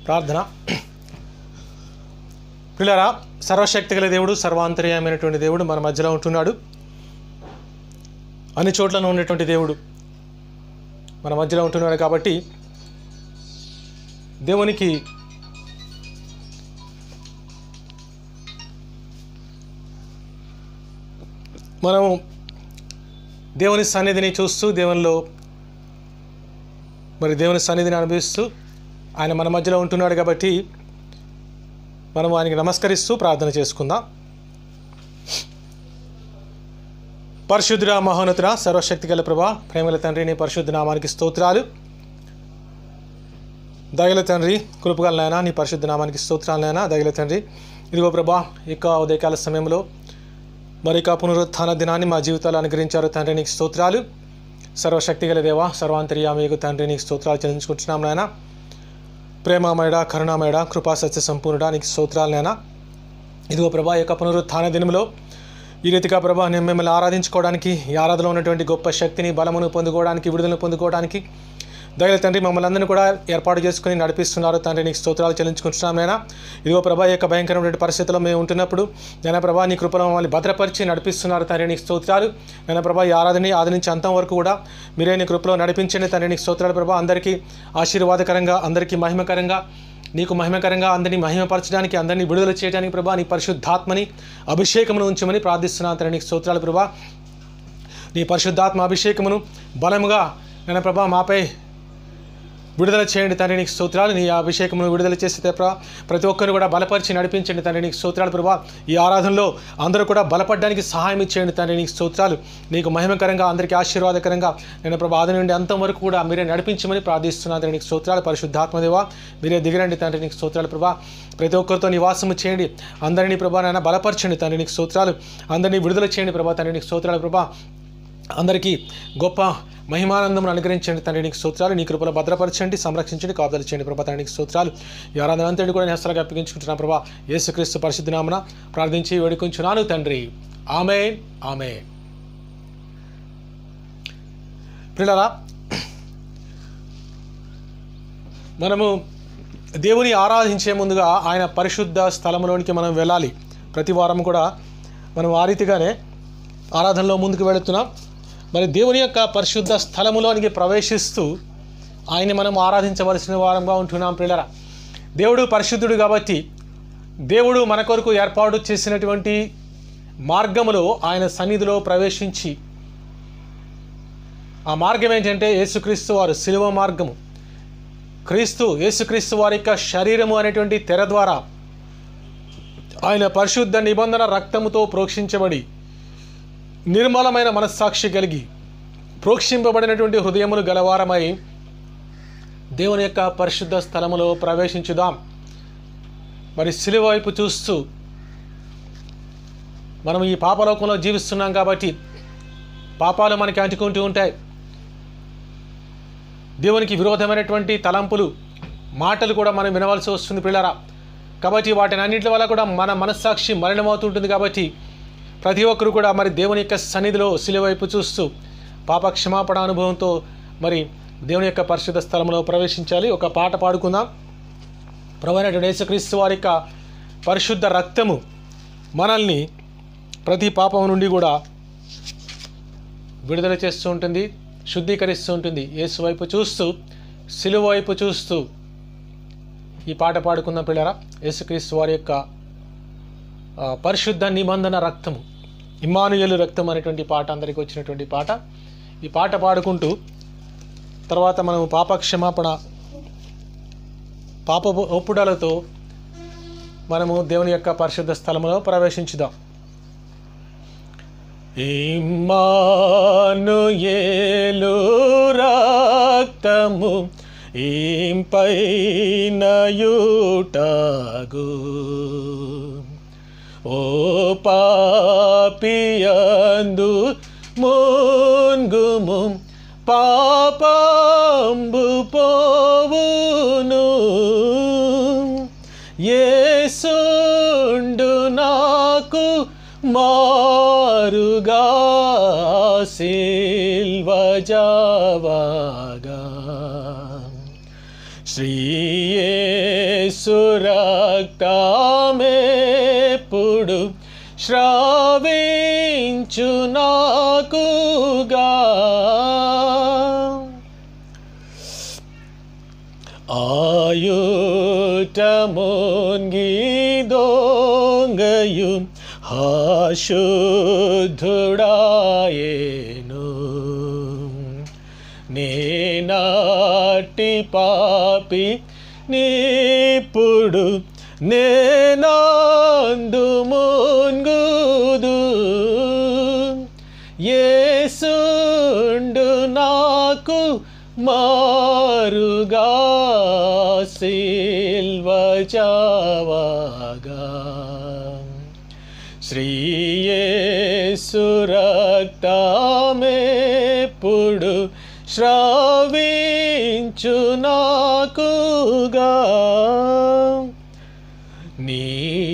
ప్రార్థన. పిల్లరా, సర్వశక్తి గల దేవుడు, సర్వాంతర్యమైనటువంటి దేవుడు మన మధ్యలో ఉంటున్నాడు. అన్ని చోట్ల ఉన్నటువంటి దేవుడు మన మధ్యలో ఉంటున్నాడు. కాబట్టి దేవునికి మనము దేవుని సన్నిధిని చూస్తూ, దేవునిలో దేవుని సన్నిధిని అనుభవిస్తూ ఆయన మన మధ్యలో ఉంటున్నాడు. కాబట్టి మనం ఆయనకి నమస్కరిస్తూ ప్రార్థన చేసుకుందాం. పరిశుద్ధుడా, మహోన్నతుడా, సర్వశక్తి గల ప్రభా, ప్రేమల తండ్రి, నీ పరిశుద్ధ నామానికి స్తోత్రాలు. దయల తండ్రి, కృపగల నాయనా, నీ పరిశుద్ధ నామానికి స్తోత్రాలు నాయనా. దయల తండ్రి, ఇదిగో ప్రభా, ఇక ఉదయకాల సమయంలో మరిక పునరుత్థాన దినాన్ని మా జీవితాలు అనుగ్రహించారు తండ్రి, నీకు స్తోత్రాలు. సర్వశక్తి గల దేవ, సర్వాంతర్యామికు తండ్రి, నీకు స్తోత్రాలు చెల్లించుకుంటున్నాం నాయన. ప్రేమామయుడ, కరుణామయుడ, కృపా సత్య సంపూర్ణుడ, నీకు స్తోత్రాలు నాయన. ఇదిగో ప్రభా, యొక్క పునరుత్థాన దినంలో ఈ రీతిగా ప్రభా నేను మిమ్మల్ని ఆరాధించుకోవడానికి, ఈ ఆరాధనలో ఉన్నటువంటి గొప్ప శక్తిని, బలమును పొందుకోవడానికి, విడుదలను పొందుకోవడానికి దయల తండ్రి మమ్మల్ని అందరినీ కూడా ఏర్పాటు చేసుకుని నడిపిస్తున్నారు తండ్రి, నీకు స్తోత్రాలు చెల్లించుకుంటున్నాం నాయన. ఇదిగో ప్రభా, యొక్క భయంకరమైన పరిస్థితుల్లో మేము ఉంటున్నప్పుడు నేను ప్రభా నీ కృపలో మమ్మల్ని భద్రపరిచి నడిపిస్తున్నారు తండ్రి, నీకు స్తోత్రాలు. నేను ప్రభా, ఈ ఆరాధన ఆది నుంచి అంతం వరకు కూడా మీరే నీ కృపలో నడిపించండి తండ్రి, నీకు స్తోత్రాలు. ప్రభా, అందరికీ ఆశీర్వాదకరంగా, అందరికీ మహిమకరంగా, నీకు మహిమకరంగా అందరినీ మహిమపరచడానికి, అందరినీ విడుదల చేయడానికి ప్రభా నీ పరిశుద్ధాత్మని అభిషేకమును ఉంచమని ప్రార్థిస్తున్నాను తండ్రి, నీకు స్తోత్రాలు. ప్రభా, నీ పరిశుద్ధాత్మ అభిషేకమును బలముగా నేను ప్రభా మాపై విడుదల చేయండి తండ్రి, నీకు స్తోత్రాలు. నీ అభిషేకమును విడుదల చేస్తే ప్రతి ఒక్కరిని కూడా బలపరిచి నడిపించండి తండ్రి, నీకు స్తోత్రాలు. ప్రభా, ఈ ఆరాధనలో అందరూ కూడా బలపడడానికి సహాయం ఇచ్చేయండి తండ్రి, నీకు స్తోత్రాలు. నీకు మహిమకరంగా, అందరికీ ఆశీర్వాదకరంగా నేను ప్రభా ఆది నుండి అంతం వరకు కూడా మీరే నడిపించమని ప్రార్థిస్తున్నాను తండ్రి, నీకు స్తోత్రాలు. పరిశుద్ధాత్మదేవా, మీరే దిగిరండి తండ్రి, నీకు స్తోత్రాలు. ప్రభా, ప్రతి ఒక్కరితో నివాసము చేయండి, అందరినీ ప్రభా నాయన బలపరచండి తండ్రి, నీకు స్తోత్రాలు. అందరినీ విడుదల చేయండి ప్రభా తండ్రి, నీకు స్తోత్రాలు. ప్రభా, అందరికీ గొప్ప మహిమానందమును అనుగ్రహించండి తండ్రి, నీకు స్తోత్రాలు. నీ కృపలో భద్రపరచండి, సంరక్షించండి, కాపుదల చేయండి ప్రభా తండ్రి, నీకు స్తోత్రాలు. ఈ ఆరాధన అంతటి కూడా నేను హస్తలాగా అప్పగించుకుంటున్నాను ప్రభా, యేసుక్రీస్తు పరిశుద్ధ నామమున ప్రార్థించి వేడుకొంచున్నాను తండ్రి, ఆమేన్, ఆమేన్. ప్రియులారా, మనము దేవుని ఆరాధించే ముందుగా ఆయన పరిశుద్ధ స్థలంలోనికి మనం వెళ్ళాలి. ప్రతి వారం కూడా మనం ఆ రీతిగానే ఆరాధనలో ముందుకు వెళుతున్నాం. మరి దేవుని యొక్క పరిశుద్ధ స్థలములోనికి ప్రవేశిస్తూ ఆయన్ని మనం ఆరాధించవలసిన వారంగా ఉంటున్నాం. ప్రియులారా, దేవుడు పరిశుద్ధుడు కాబట్టి దేవుడు మన కొరకు ఏర్పాటు చేసినటువంటి మార్గములో ఆయన సన్నిధిలో ప్రవేశించి, ఆ మార్గం ఏంటంటే యేసుక్రీస్తు వారు శిలువ మార్గము. యేసుక్రీస్తు వారి యొక్క శరీరము అనేటువంటి తెర ద్వారా ఆయన పరిశుద్ధ నిబంధన రక్తముతో ప్రోక్షించబడి, నిర్మలమైన మనస్సాక్షి కలిగి, ప్రోక్షింపబడినటువంటి హృదయములు గలవారమై దేవుని యొక్క పరిశుద్ధ స్థలములో ప్రవేశించుదాం. మరి శిలువ వైపు చూస్తూ మనం ఈ పాపలోకంలో జీవిస్తున్నాం కాబట్టి పాపాలు మనకి అంటుకుంటూ ఉంటాయి. దేవునికి విరోధమైనటువంటి తలంపులు, మాటలు కూడా మనం వినవలసి వస్తుంది పిల్లరా. కాబట్టి వాటిని అన్నింటి వల్ల కూడా మన మనస్సాక్షి మలినమవుతుంటుంది. కాబట్టి ప్రతి ఒక్కరు కూడా మరి దేవుని యొక్క సన్నిధిలో శిలువ వైపు చూస్తూ పాప క్షమాపణ అనుభవంతో మరి దేవుని యొక్క పరిశుద్ధ స్థలంలో ప్రవేశించాలి. ఒక పాట పాడుకుందాం. ప్రభువైనటువంటి యేసుక్రీస్తు వారి యొక్క పరిశుద్ధ రక్తము మనల్ని ప్రతి పాపం నుండి కూడా విడుదల చేస్తూ ఉంటుంది, శుద్ధీకరిస్తూ ఉంటుంది. యేసు వైపు చూస్తూ, శిలువ వైపు చూస్తూ ఈ పాట పాడుకుందాం పిల్లరా. యేసుక్రీస్తు వారి యొక్క పరిశుద్ధ నిబంధన రక్తము, ఇమ్మానుయేలు రక్తం అనేటువంటి పాట అందరికీ వచ్చినటువంటి పాట. ఈ పాట పాడుకుంటూ తర్వాత మనము పాప ఒప్పుడలతో మనము దేవుని యొక్క పరిశుద్ధ స్థలంలో ప్రవేశించుదాం. ఇమ్మానుయేలు రక్తము ఇంపైనయుటగు, ఓ పాపియందు మున్గుము పాపంబు పోవును, యేసుండు నాకు మారుగా సిల్వ జావగా, శ్రీ రక్తమెప్పుడు శ్రావించు నాకుగా ఆయుటమున్గి దొంగయు అశుద్ధుడాయేను నేనాటి పాపి నిప్పుడు నేనందు మున్గుదు యేసుండు నాకు మారుగా సిల్వ చావగా శ్రీ యేసు రక్తమెప్పుడు శ్రావించు నాకుగా నీ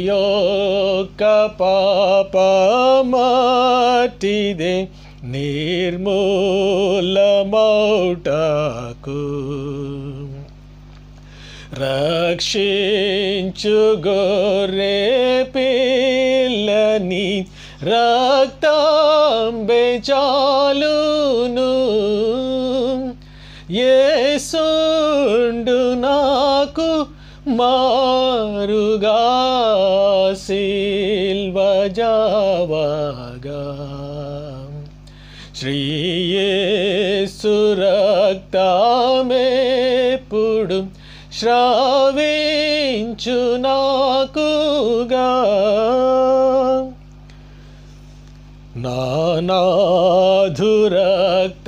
యొక్క పాపమటిదే నిర్మూలమౌటకు రక్షించు గొర్రె పిల్లని రక్తంబే చాలును యేసుండు నాకు మారుగా సిల్వ జావగా శ్రీ యేసు రక్తమెప్పుడు శ్రావించు నాకుగా నానాధు రక్తమందున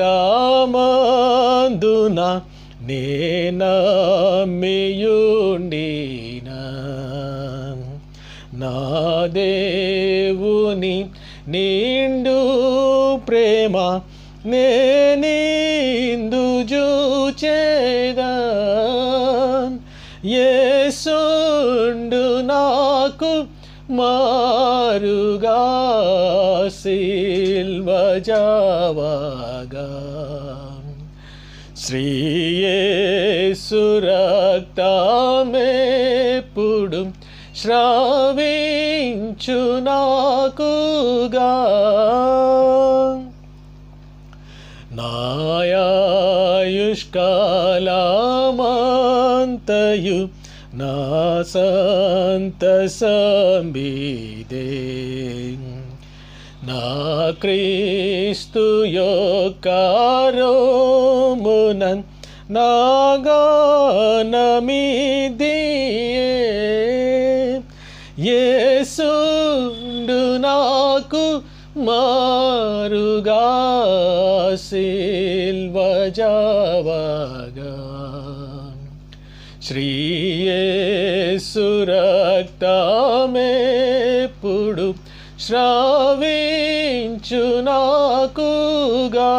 నేనమ్మియుండిన నా దేవుని నిండు ప్రేమ నేనిందు జూచేదా యేసుండు నాకు మారుగా సిల్వ జావగా శ్రీ యేసు రక్తమెప్పుడు శ్రావించు నాకుగా నాయాయుష్కాలమంతయు నా సంతసంబిదే నా క్రీస్తు యొక్క రోమునన్ నా గానమిదియే యేసుండు నాకు మారుగా సిల్వ జావగా శ్రీ యేసు రక్తమెప్పుడు శ్రావించు నాకుగా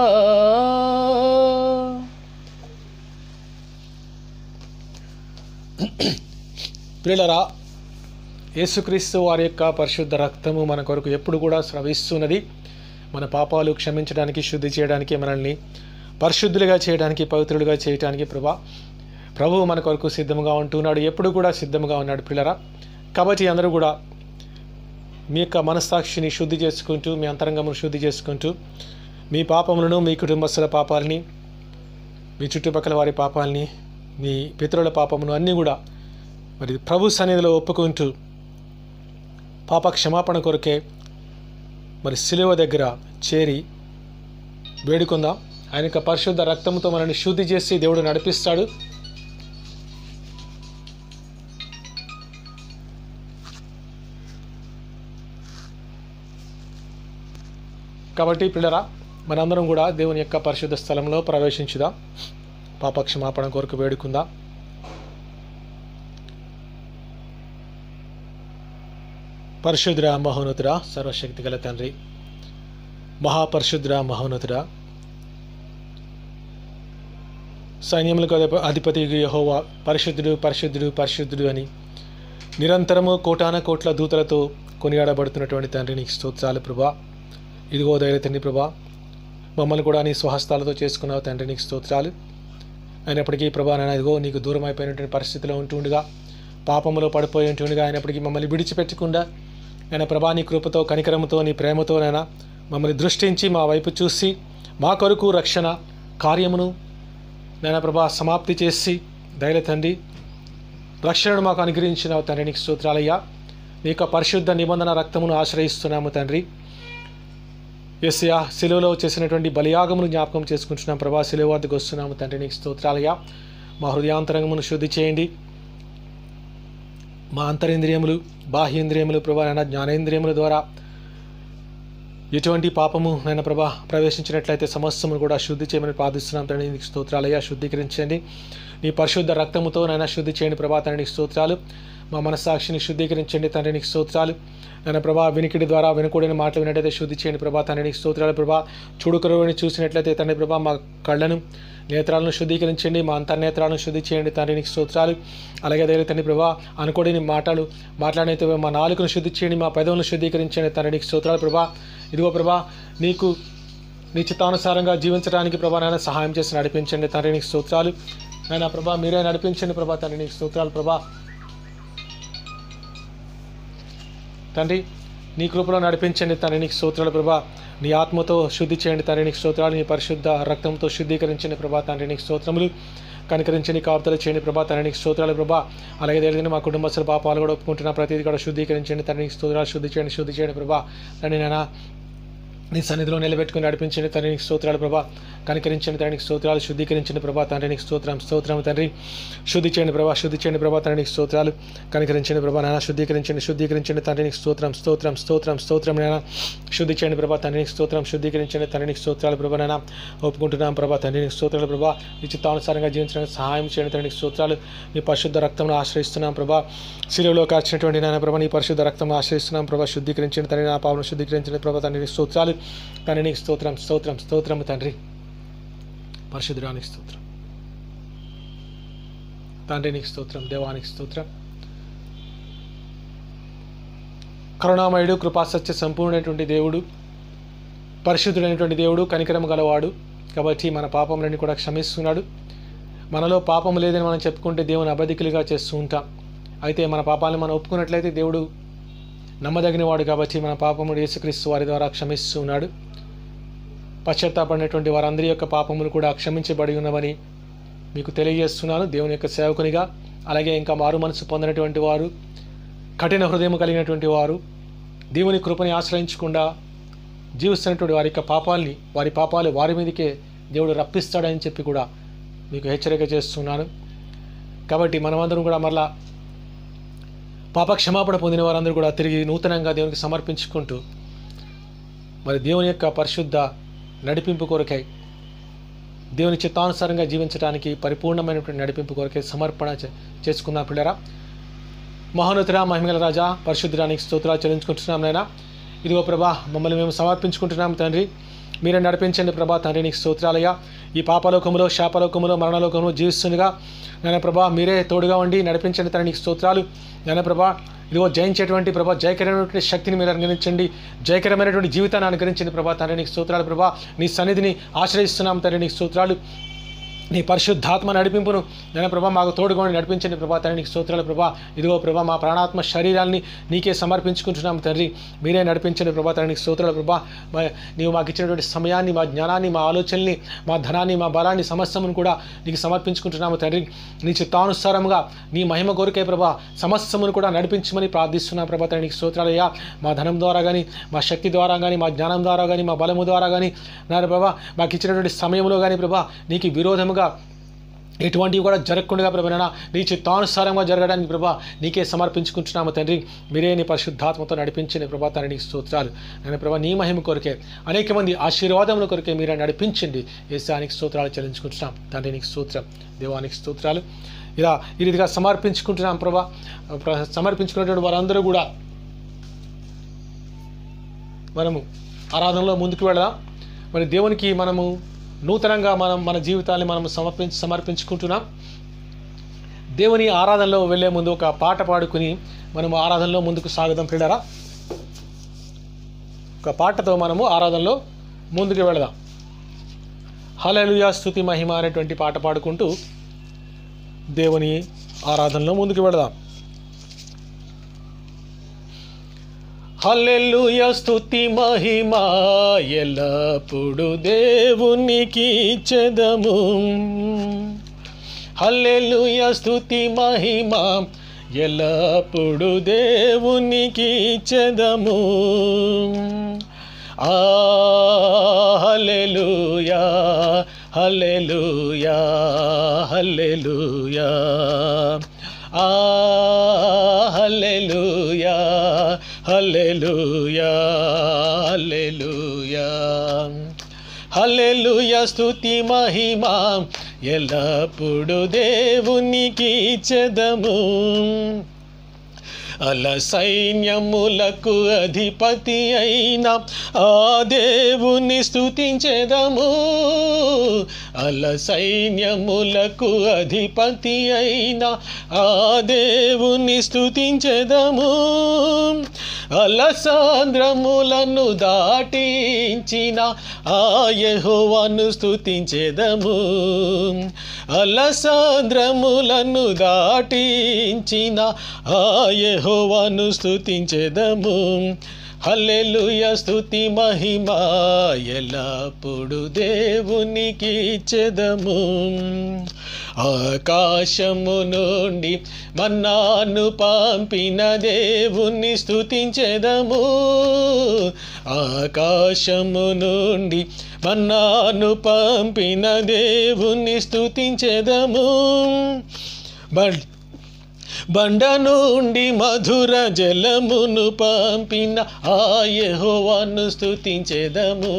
ప్రియులారా, యేసుక్రీస్తు వారి యొక్క పరిశుద్ధ రక్తము మన కొరకు ఎప్పుడు కూడా స్రవిస్తున్నది. మన పాపాలు క్షమించడానికి, శుద్ధి చేయడానికి, మనల్ని పరిశుద్ధులుగా చేయడానికి, పవిత్రులుగా చేయడానికి ప్రభువు మన కొరకు సిద్ధంగా ఉంటున్నాడు. ఎప్పుడు కూడా సిద్ధంగా ఉన్నాడు ప్రియులారా. కాబట్టి అందరూ కూడా మీ యొక్క మనస్సాక్షిని శుద్ధి చేసుకుంటూ, మీ అంతరంగమును శుద్ధి చేసుకుంటూ, మీ పాపములను, మీ కుటుంబస్తుల పాపాలని, మీ చుట్టుపక్కల వారి పాపాలని, మీ పితరుల పాపమును అన్నీ కూడా మరి ప్రభు సన్నిధిలో ఒప్పుకుంటూ పాప క్షమాపణ కొరకే మరి సిలువ దగ్గర చేరి వేడుకుందాం. ఆయన యొక్క పరిశుద్ధ రక్తంతో మనల్ని శుద్ధి చేసి దేవుడు నడిపిస్తాడు. కాబట్టి పిల్లరా, మనందరం కూడా దేవుని యొక్క పరిశుద్ధ స్థలంలో ప్రవేశించుదాం. పాప క్షమాపణ కొరకు వేడుకుందాం. పరిశుద్ధుడా, మహోన్నతుడా, సర్వశక్తి గల తండ్రి, మహాపరిశుద్ధుడా, మహోన్నతుడా, సైన్యములకు అధిపతి యెహోవా పరిశుద్ధుడు, పరిశుద్ధుడు, పరిశుద్ధుడు అని నిరంతరము కోటాన కోట్ల దూతలతో కొనియాడబడుతున్నటువంటి తండ్రి, నీకు స్తోత్రాలు ప్రభా. ఇదిగో దైవ తండ్రి ప్రభా, మమ్మల్ని కూడా నీ స్వహస్తాలతో చేసుకున్నావు తండ్రి, నీకు స్తోత్రాలు. అయినప్పటికీ ప్రభా నాయన, ఇదిగో నీకు దూరం అయిపోయినటువంటి పరిస్థితిలో ఉంటుండగా పాపములో పడిపోయి ఉంటుండగా అయినప్పటికీ మమ్మల్ని విడిచిపెట్టకుండా నేను ప్రభా నీ కృపతో కనికరముతో నీ ప్రేమతో నైనా మమ్మల్ని దృష్టించి మా వైపు చూసి మా కొరకు రక్షణ కార్యమును నేను ప్రభా సమాప్తి చేసి దయల తండ్రి రక్షణను మాకు అనుగ్రహించిన తండ్రి నీకు స్తోత్రాలయ్యా. నీ యొక్క పరిశుద్ధ నిబంధన రక్తమును ఆశ్రయిస్తున్నాము తండ్రి. యేసయ్యా శిలువలో చేసినటువంటి బలియాగమును జ్ఞాపకం చేసుకుంటున్నాం ప్రభా. శిలువ వద్దకు వస్తున్నాము తండ్రి నీకు స్తోత్రాలయ్యా. మా హృదయాంతరంగమును శుద్ధి చేయండి. మా అంతరింద్రియములు బాహ్యేంద్రియములు ప్రభా నైనా జ్ఞానేంద్రియముల ద్వారా ఎటువంటి పాపము నైనా ప్రభా ప్రవేశించినట్లయితే సమస్తమును కూడా శుద్ధి చేయమని ప్రార్థిస్తున్నాం తండ్రి నీకు స్తోత్రాలయ్యా. శుద్ధీకరించండి నీ పరిశుద్ధ రక్తముతో నైనా శుద్ధి చేయండి ప్రభా తండ్రి నీకు స్తోత్రాలు. మా మనస్సాక్షిని శుద్ధీకరించండి తండ్రి నీకు స్తోత్రాలు. నైనా ప్రభా వినికిడి ద్వారా వినకూడని మాటలు వినట్లయితే శుద్ధి చేయండి ప్రభా తండ్రి నీకు స్తోత్రాలు. ప్రభా చూడుకరువుని చూసినట్లయితే తండ్రి ప్రభా మా కళ్ళను నేత్రాలను శుద్ధీకరించండి. మా అంతర్నేత్రాలను శుద్ధి చేయండి తండ్రి నీకు స్తోత్రాలు. అలాగే అదే తండ్రి ప్రభా అనుకోని మాటలు మాట్లాడినైతే మా నాలుకను శుద్ధి చేయండి. మా పెదవులను శుద్ధీకరించండి తండ్రి నీకు స్తోత్రాలు. ప్రభా ఇదిగో ప్రభా నీకు నీ చిత్తానుసారంగా జీవించడానికి ప్రభా నాయన సహాయం చేసి నడిపించండి తండ్రి నీకు స్తోత్రాలు. నాయన ప్రభా మీరే నడిపించండి ప్రభా తండ్రి నీకు స్తోత్రాలు. ప్రభా తండ్రి నీ కృపలో నడిపించండి తండ్రి నీకు స్తోత్రాలు. ప్రభా నీ ఆత్మతో శుద్ధి చేయండి తండ్రి నీకు స్తోత్రాలు. నీ పరిశుద్ధ రక్తంతో శుద్ధీకరించండి ప్రభా తండ్రి నీకు స్తోత్రములు. కనికరించండి కాపుదలు చేయండి ప్రభా తండ్రి నీకు స్తోత్రాలు. ప్రభా అలాగే తెలియదు మా కుటుంబస్తుల పాపాలు కూడా ఒప్పుకుంటున్న ప్రతిదీ కూడా శుద్ధీకరించండి తండ్రి నీకు స్తోత్రాలు. శుద్ధి చేయండి ప్రభా తండ్రి నాయన నీ సన్నిధిలో నిలబెట్టుకుని నడిపించండి తండ్రి నీకు స్తోత్రాలు. ప్రభా కనికరించండి తండ్రి నీకు స్తోత్రాలు. శుద్ధీకరించండి ప్రభా తండ్రి నీకు స్తోత్రం తండ్రి. శుద్ధి చేయండి ప్రభా తండ్రి నీకు స్తోత్రాలు. కనికరించండి ప్రభా నాయన శుద్ధీకరించండి తండ్రి నీకు స్తోత్రం నాయన. శుద్ధి చేయండి ప్రభా తండ్రి నీకు శుద్ధీకరించండి తండ్రి నీకు స్తోత్రాలు. ప్రభా నాయన ఒప్పుకుంటున్నాం ప్రభా తండ్రి నీకు స్తోత్రాలు. ప్రభా నీ చిత్తానుసారంగా జీవించడానికి సహాయం చేయండి తండ్రి నీకు స్తోత్రాలు. నీ పరిశుద్ధ రక్తంను ఆశ్రయిస్తున్నాం ప్రభా. శిలువలో కార్చినటువంటి నాయన ప్రభా నీ పరిశుద్ధ రక్తం ఆశ్రయిస్తున్నాం ప్రభా. శుద్ధీకరించండి తండ్రి నా పాపను శుద్ధీకరించండి ప్రభా తండ్రి నీకు స్తోత్రాలు. తండ్రి నీకు స్తోత్రం తండ్రి. పరిశుద్ధుడానికి స్తోత్రం తండ్రి నీకు స్తోత్రం. దేవానికి స్తోత్రం. కరుణామయుడు కృపాసత్య సంపూర్ణమైనటువంటి దేవుడు, పరిశుద్ధుడైనటువంటి దేవుడు, కనికరం గలవాడు కాబట్టి మన పాపములన్నీ కూడా క్షమిస్తున్నాడు. మనలో పాపం లేదని మనం చెప్పుకుంటే దేవుని అబద్ధికులుగా చేస్తూ ఉంటాం. అయితే మన పాపాలను మనం ఒప్పుకున్నట్లయితే దేవుడు నమ్మదగినవాడు కాబట్టి మన పాపములు యేసుక్రీస్తు వారి ద్వారా క్షమిస్తున్నాడు. పశ్చాత్తాపడినటువంటి వారందరి యొక్క పాపములు కూడా క్షమించబడి ఉన్నవని మీకు తెలియజేస్తున్నాను దేవుని యొక్క సేవకునిగా. అలాగే ఇంకా మారు మనసు పొందినటువంటి వారు, కఠిన హృదయం కలిగినటువంటి వారు, దేవుని కృపని ఆశ్రయించకుండా జీవిస్తున్నటువంటి వారి పాపాలు వారి మీదకే దేవుడు రప్పిస్తాడని చెప్పి కూడా మీకు హెచ్చరిక చేస్తున్నాను. కాబట్టి మనమందరం కూడా మరలా పాప క్షమాపణ పొందిన వారందరూ కూడా తిరిగి నూతనంగా దేవునికి సమర్పించుకుంటూ మరి దేవుని యొక్క పరిశుద్ధ నడిపింపు కొరకై దేవుని చిత్తానుసారంగా జీవించడానికి పరిపూర్ణమైనటువంటి నడిపింపు కొరకై సమర్పణ చేసుకుందాం పిల్లరా. మహోన్నతుడా మహిమగల రాజా పరిశుద్ధుడానికి స్తోత్రాలు చెల్లించుకుంటున్నాం నాయన. ఇదిగో ప్రభా మమ్మల్ని మేము సమర్పించుకుంటున్నాం తండ్రి. మీరే నడిపించండి ప్రభా తండ్రి నీకు స్తోత్రాలయ్యా. ఈ పాపలోకములో శాపలోకములో మరణలోకములో జీవిస్తుండగా నాయన ప్రభా మీరే తోడుగా ఉండి నడిపించండి తండ్రి నీకు స్తోత్రాలు. నాయన ప్రభా ఇదిగో జయించేటువంటి ప్రభా జయకరమైనటువంటి శక్తిని మీరు అనుగ్రహించండి. జయకరమైనటువంటి జీవితాన్ని అనుగ్రహించండి ప్రభా తండ్రి నీకు స్తోత్రాలు. ప్రభా నీ సన్నిధిని ఆశ్రయిస్తున్నాం తండ్రి నీకు స్తోత్రాలు. నీ పరిశుద్ధాత్మ నడిపింపును నేను ప్రభా మాకు తోడుగా నడిపించండి ప్రభా తండ్రి నీకు స్తోత్రాలు. ప్రభా ఇదిగో ప్రభా మా ప్రాణాత్మ శరీరాన్ని నీకే సమర్పించుకుంటున్నాం తండ్రి. మీరే నడిపించండి ప్రభా తండ్రి నీకు స్తోత్రాలు. ప్రభా నీవు మాకు ఇచ్చినటువంటి సమయాన్ని, మా జ్ఞానాన్ని, మా ఆలోచనల్ని, మా ధనాన్ని, మా బలాన్ని సమస్తమును కూడా నీకు సమర్పించుకుంటున్నాము తండ్రి. నీ చిత్తానుసారముగా నీ మహిమ కోరికే ప్రభా సమస్తమును కూడా నడిపించమని ప్రార్థిస్తున్నాం ప్రభా తండ్రి నీకు స్తోత్రాలయ్యా. మా ధనం ద్వారా కానీ, మా శక్తి ద్వారా కానీ, మా జ్ఞానం ద్వారా కానీ, మా బలము ద్వారా కానీ నాయన ప్రభా మాకు ఇచ్చినటువంటి సమయంలో కానీ ప్రభా నీకు విరోధముగా ఎటువంటివి కూడా జరగకుండా ప్రభా నీ చిత్తానుసారంగా జరగడానికి ప్రభా నీకే సమర్పించుకుంటున్నాము తండ్రి. మీరే నీ పరిశుద్ధాత్మతో నడిపించండి ప్రభా తండ్రి నీకు స్తోత్రాలు. నేను ప్రభా నీ మహిమ కొరకే, అనేక మంది ఆశీర్వాదముల కొరకే మీరే నడిపించండి. యేసానికి స్తోత్రాలు చెల్లించుకుంటున్నాం తండ్రి నీకు స్తోత్రం. దేవానికి స్తోత్రాలు. ఇలా ఈ రీతిగా సమర్పించుకుంటున్నాం ప్రభా. సమర్పించుకున్నటువంటి వారందరూ కూడా మనము ఆరాధనలో ముందుకు వెళదాం. మరి దేవునికి మనము నూతనంగా మన జీవితాన్ని మనం సమర్పించుకుంటున్నాం. దేవుని ఆరాధనలో వెళ్ళే ముందు ఒక పాట పాడుకుని మనము ఆరాధనలో ముందుకు సాగుదాం పిల్లరా. ఒక పాటతో మనము ఆరాధనలో ముందుకు వెళదాం. హల్లెలూయా స్తుతి మహిమ అనేటువంటి పాట పాడుకుంటూ దేవుని ఆరాధనలో ముందుకు వెళదాం. హల్లెలూయా స్తుతి మహిమ ఎల్లప్పుడు దేవునికి ఇచ్చెదము. హల్లెలూయా స్తుతి మహిమ ఎల్లప్పుడు దేవునికి ఇచ్చెదము. హల్లెలూయా హల్లెలూయా హల్లెలూయా హల్లెలూయా హల్లెలూయా హల్లెలూయా హల్లెలూయా స్తుతి మహిమ ఎల్లప్పుడు దేవునికి ఇచ్చెదము. అల సైన్యములకు అధిపతి అయిన ఆ దేవుని స్తుతించెదము. అల సైన్యములకు అధిపతి అయిన ఆ దేవుని స్తుతించెదము. అలసాంద్రములను దాటించిన ఆ యెహోవాను స్తుతించెదము. అలసాంద్రములను దాటించిన ఆ యెహోవాను స్తుతించెదము. హల్లెలూయా స్తుతి మహిమ ఎల్లప్పుడు దేవునికి ఇచ్చెదము. ఆకాశము నుండి మన్నాను పంపిన దేవుని స్తుతించెదము. ఆకాశము నుండి మన్నాను పంపిన దేవుని స్తుతించెదము. బండ నుండి మధుర జలమును పంపిన ఆ యెహోవాను స్తుతించెదము.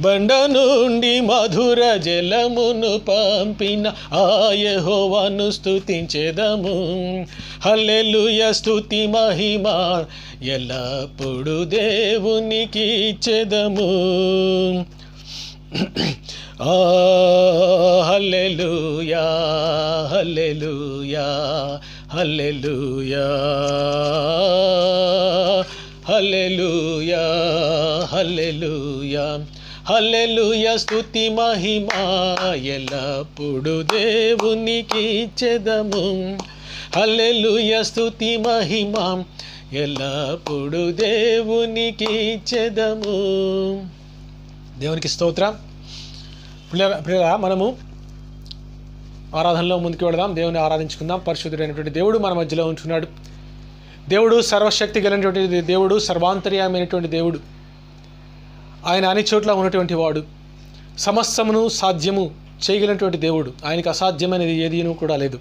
బండ నుండి మధుర జలమును పంపిన ఆ యెహోవాను స్తుతించెదము. హల్లెలూయా స్తుతి మహిమ ఎల్లప్పుడు దేవునికి ఇచ్చెదము. హల్లెలూయా హల్లెలూయా హల్లెలూయా హల్లెలూయా హల్లెలూయా హల్లెలూయా స్తుతి మహిమ ఎల్లప్పుడు దేవునికి ఇచ్చెదము. హల్లెలూయా స్తుతి మహిమ ఎల్లప్పుడు దేవునికి ఇచ్చెదము. దేవునికి స్తోత్రం. ప్రియులారా, మనము ఆరాధనలో ముందుకు వెళదాం. దేవుని ఆరాధించుకుందాం. పరిశుద్ధుడైనటువంటి దేవుడు మన మధ్యలో ఉంటున్నాడు. దేవుడు సర్వశక్తి కలిగినటువంటి దేవుడు, సర్వాంతర్యమైనటువంటి దేవుడు. ఆయన అన్ని చోట్ల ఉన్నటువంటి వాడు, సమస్తమును సాధ్యము చేయగలిగినటువంటి దేవుడు. ఆయనకు అసాధ్యమైనది ఏదీనూ కూడా లేదు.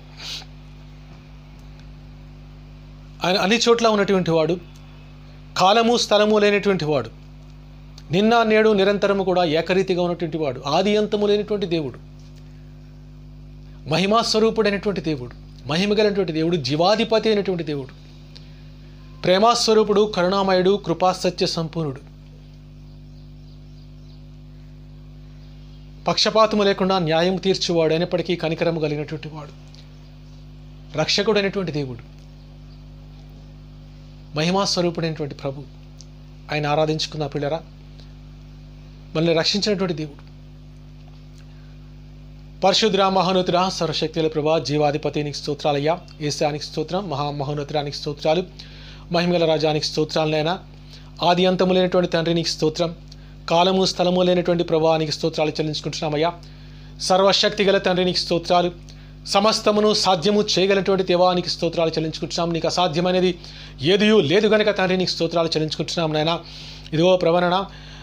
ఆయన అన్ని చోట్ల ఉన్నటువంటి వాడు, కాలము స్థలము లేనటువంటి వాడు, నిన్న నేడు నిరంతరము కూడా ఏకరీతిగా ఉన్నటువంటి వాడు, ఆది అంతము లేనటువంటి దేవుడు, మహిమాస్వరూపుడైనటువంటి దేవుడు, మహిమగలైనటువంటి దేవుడు, జీవాధిపతి అయినటువంటి దేవుడు, ప్రేమాస్వరూపుడు, కరుణామయుడు, కృపాసత్య సంపూర్ణుడు, పక్షపాతము లేకుండా న్యాయం తీర్చువాడు, అయినప్పటికీ కనికరము కలిగినటువంటి వాడు, రక్షకుడైనటువంటి దేవుడు, మహిమాస్వరూపుడైనటువంటి ప్రభు. ఆయన ఆరాధించుకున్న పిల్లరా, మనల్ని రక్షించినటువంటి దేవుడు, పరిశుద్ధ మహోన్నతుడా, సర్వశక్తుల ప్రభా, జీవాధిపతి నీకు స్తోత్రాలయ్యా. యేసానికి స్తోత్రం, మహామహోన్నతుడానికి స్తోత్రాలు, మహిమగల రాజానికి స్తోత్రాలనైనా. ఆది అంతము లేనటువంటి తండ్రి నీకు స్తోత్రం, కాలము స్థలము లేనటువంటి ప్రభా నీకు స్తోత్రాలు చెల్లించుకుంటున్నామయ్యా. సర్వశక్తి గల తండ్రి నీకు స్తోత్రాలు, సమస్తమును సాధ్యము చేయగలిగినటువంటి దేవానికి స్తోత్రాలు చెల్లించుకుంటున్నాం. నీకు అసాధ్యమైనది ఏదియూ లేదు గనుక తండ్రి నీకు స్తోత్రాలు చెల్లించుకుంటున్నాం నాయన. ఇదిగో ప్రవణన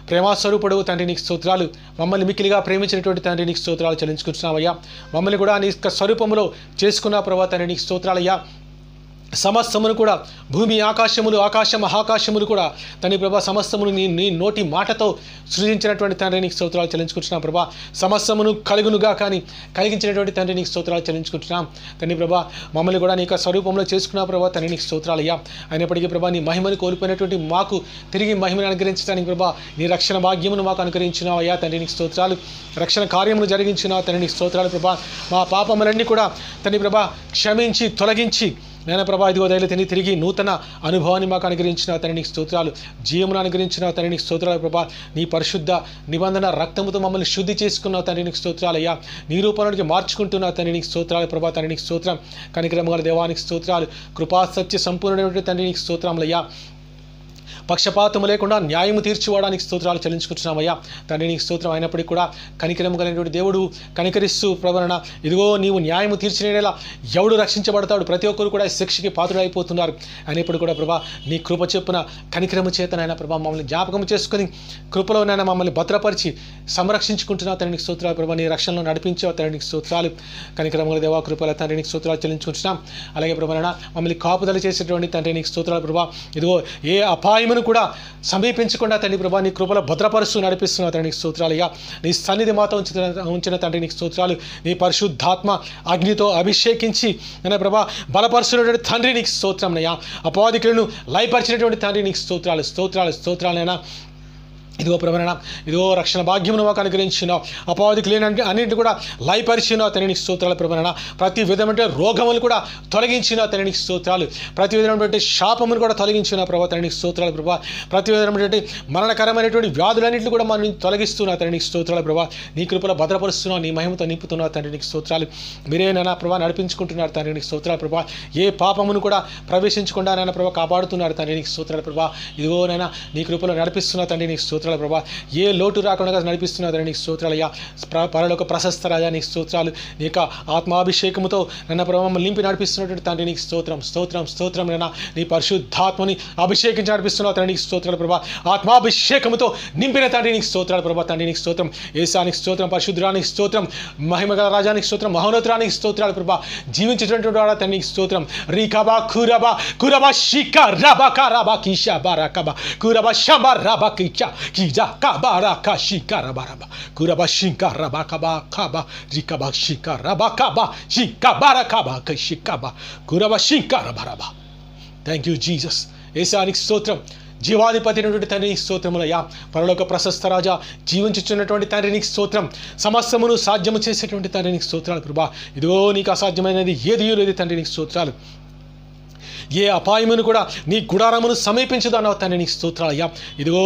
ప్రేమాస్వరూపుడు తండ్రి నీకు స్తోత్రాలు, మమ్మల్ని మిక్కిలిగా ప్రేమించినటువంటి తండ్రి నీకు స్తోత్రాలు చెల్లించుకుంటున్నామయ్యా. మమ్మల్ని కూడా నీ స్వరూపంలో చేసుకున్న ప్రభా తండ్రి నీకు స్తోత్రాలయ్యా. సమస్తమును కూడా, భూమి ఆకాశములు, ఆకాశ మహాకాశములు కూడా తండ్రి ప్రభా, సమస్తమును నీ నోటి మాటతో సృజించినటువంటి తండ్రి నీకు స్తోత్రాలు చెల్లించుకుంటున్నాం ప్రభా. సమస్తమును కలుగునుగా కానీ కలిగించినటువంటి తండ్రి నీకు స్తోత్రాలు చెల్లించుకుంటున్నాం తండ్రి ప్రభా. మమ్మల్ని కూడా నీ స్వరూపంలో చేసుకున్న ప్రభా తండ్రి నీకు స్తోత్రాలయ్యా. అయినప్పటికీ ప్రభా, నీ మహిమను కోల్పోయినటువంటి మాకు తిరిగి మహిమను అనుగ్రహించడానికి ప్రభా, నీ రక్షణ భాగ్యమును మాకు అనుగ్రహించినావు అయ్యా తండ్రి నీకు స్తోత్రాలు. రక్షణ కార్యమును జరిగించినావు తండ్రి నీకు స్తోత్రాలు ప్రభా. మా పాపములన్నీ కూడా తండ్రి ప్రభా క్షమించి తొలగించి నేను ప్రభా ఇదిగో దయలు తిరిగి నూతన అనుభవాన్ని మాకు అనుగ్రహించిన తండ్రి నీకు స్తోత్రాలు, జీవమును అనుగ్రహించిన తండ్రి నీకు స్తోత్రాలు ప్రభా. నీ పరిశుద్ధ నిబంధన రక్తముతో మమ్మల్ని శుద్ధి చేసుకున్నావు తండ్రి నీకు స్తోత్రాలు అయ్యా. నీ రూపంలోకి మార్చుకుంటున్నావు తండ్రి నీకు స్తోత్రాలు ప్రభా. తండ్రి నీకు స్తోత్రం, కనికరము గల దేవానికి స్తోత్రాలు, కృపా సత్య సంపూర్ణమైనటువంటి తండ్రి నీకు స్తోత్రములయ్యా. పక్షపాతము లేకుండా న్యాయము తీర్చివాడానికి స్తోత్రాలు చెల్లించుకుంటున్నామయ్యా. తండ్రి నీకు స్తోత్రం. అయినప్పటికీ కూడా కనికరము కలిగినటువంటి దేవుడు కనికరిస్తూ ప్రభువైన ఇదిగో నీవు న్యాయము తీర్చినేలా ఎవడు రక్షించబడతాడు, ప్రతి ఒక్కరు కూడా శిక్షకి పాత్రులైపోతున్నారు. అయినప్పుడు కూడా ప్రభా నీ కృప చెప్పున కనికరము చేతనైనా ప్రభా మమ్మల్ని జ్ఞాపకం చేసుకుని కృపలోనైనా మమ్మల్ని భద్రపరిచి సంరక్షించుకుంటున్నావు తండ్రి నీకు స్తోత్రాలు. ప్రభా నీ రక్షణలో నడిపించావు తండ్రి నీకు స్తోత్రాలు. కనికరముల దేవా కృపల తండ్రి నీకు స్తోత్రాలు చెల్లించుకుంటున్నాం. అలాగే ప్రభువైన మమ్మల్ని కాపుదల చేసేటువంటి తండ్రి నీకు స్తోత్రాలు ప్రభా. ఇదిగో ఏ అపాయమును కూడా సమీపించకుండా తండ్రి ప్రభా నీ కృపల భద్రపరుస్తూ నడిపిస్తున్నావు తండ్రి నీకు స్తోత్రాలయ్యా. నీ సన్నిధి మాతో ఉంచిన తండ్రి నీకు స్తోత్రాలు. నీ పరిశుద్ధాత్మ అగ్నితో అభిషేకించి నేను ప్రభా బలపరుస్తున్నటువంటి తండ్రి నీకు స్తోత్రంనయ్యా. అపవాదికులను లయపరిచినటువంటి తండ్రి నీకు స్తోత్రాలు స్తోత్రాలు స్తోత్రాలైనా. ఇదిగో ప్రభాన ఇదిగో రక్షణ భాగ్యమును మాకు అనుగ్రహించినావు. అపవాదికి లేని అన్నింటి కూడా లయపరిచినావు తండ్రి నీకు స్తోత్రాలు ప్రభాన. ప్రతి విధమైన రోగములు కూడా తొలగించినావు తండ్రి నీకు స్తోత్రాలు. ప్రతి విధమైనటువంటి శాపమును కూడా తొలగించినావు ప్రభా తండ్రి నీకు స్తోత్రాలు ప్రభా. ప్రతి విధమైనటువంటి మరణకరమైనటువంటి వ్యాధులన్నింటినీ కూడా మనం తొలగిస్తున్నావు తండ్రి నీకు స్తోత్రాలు ప్రభా. నీ కృపలో భద్రపరుస్తున్నావు, నీ మహిమతో నింపుతున్నావు తండ్రి నీకు స్తోత్రాలు. మీరేనైనా ప్రభా నడిపించుకుంటున్నారు తండ్రి నీకు స్తోత్రాలు ప్రభా. ఏ పాపమును కూడా ప్రవేశించకుండా నైనా ప్రభా కాపాడుతున్నారు తండ్రి నీకు స్తోత్రాలు ప్రభా. ఇదిగోనైనా నీ కృపలో నడిపిస్తున్నావు తండ్రి నీకు స్తోత్రాలు ప్రభా. ఏ లోటు రాకుండా నడిపిస్తున్నారు నీకు స్తోత్రాలయ్యా. పరలోక ప్రశస్త రాజా నీకు స్తోత్రాలు. నీ యొక్క ఆత్మాభిషేకముతో నన్న ప్రభావం నింపి నడిపిస్తున్నటువంటి తండ్రి నీకు స్తోత్రం స్తోత్రం స్తోత్రం. నైనా నీ పరిశుద్ధాత్మని అభిషేకించి నడిపిస్తున్నావు తండ్రి నీకు స్తోత్రాలు ప్రభా. ఆత్మాభిషేకముతో నింపిన తండ్రి నీకు స్తోత్రాలు ప్రభా. తండ్రి నీకు స్తోత్రం. ఏసానికి స్తోత్రం, పరిశుద్ధానికి స్తోత్రం, మహిమగల రాజానికి స్తోత్రం, మహోన్నతురానికి స్తోత్రాలు ప్రభా. జీవించేటువంటి వాడా తండ్రి నీకు స్తోత్రం. రీకబా కురబా కురబా షిక రబా కరబా కిషా బారా కబా కురబా షబా రబా కిచా కిజా కబారా కషిక రబా రబా కురబా షిక రబా కబా కబా రికబా షిక రబా కబా షిక బారా కబా కషికబా కురబా షిక రబా రబా. Thank you Jesus. యేసానికి స్తోత్రం. జీవాధిపతి అయినటువంటి తండ్రి నీకు స్తోత్రములయ్యా. పరలోక ప్రశస్త రాజా, జీవించుచున్నటువంటి తండ్రి నీకు స్తోత్రం. సమస్తమును సాధ్యము చేసేటువంటి తండ్రి నీకు స్తోత్రాలు ప్రభా. ఇదిగో నీకు అసాధ్యమైనది ఏది లేదు తండ్రి నీకు స్తోత్రాలు. ఏ అపాయమును కూడా నీ గుడారమును సమీపించదన్నావు తండ్రి నీకు స్తోత్రాలయ్యా. ఇదిగో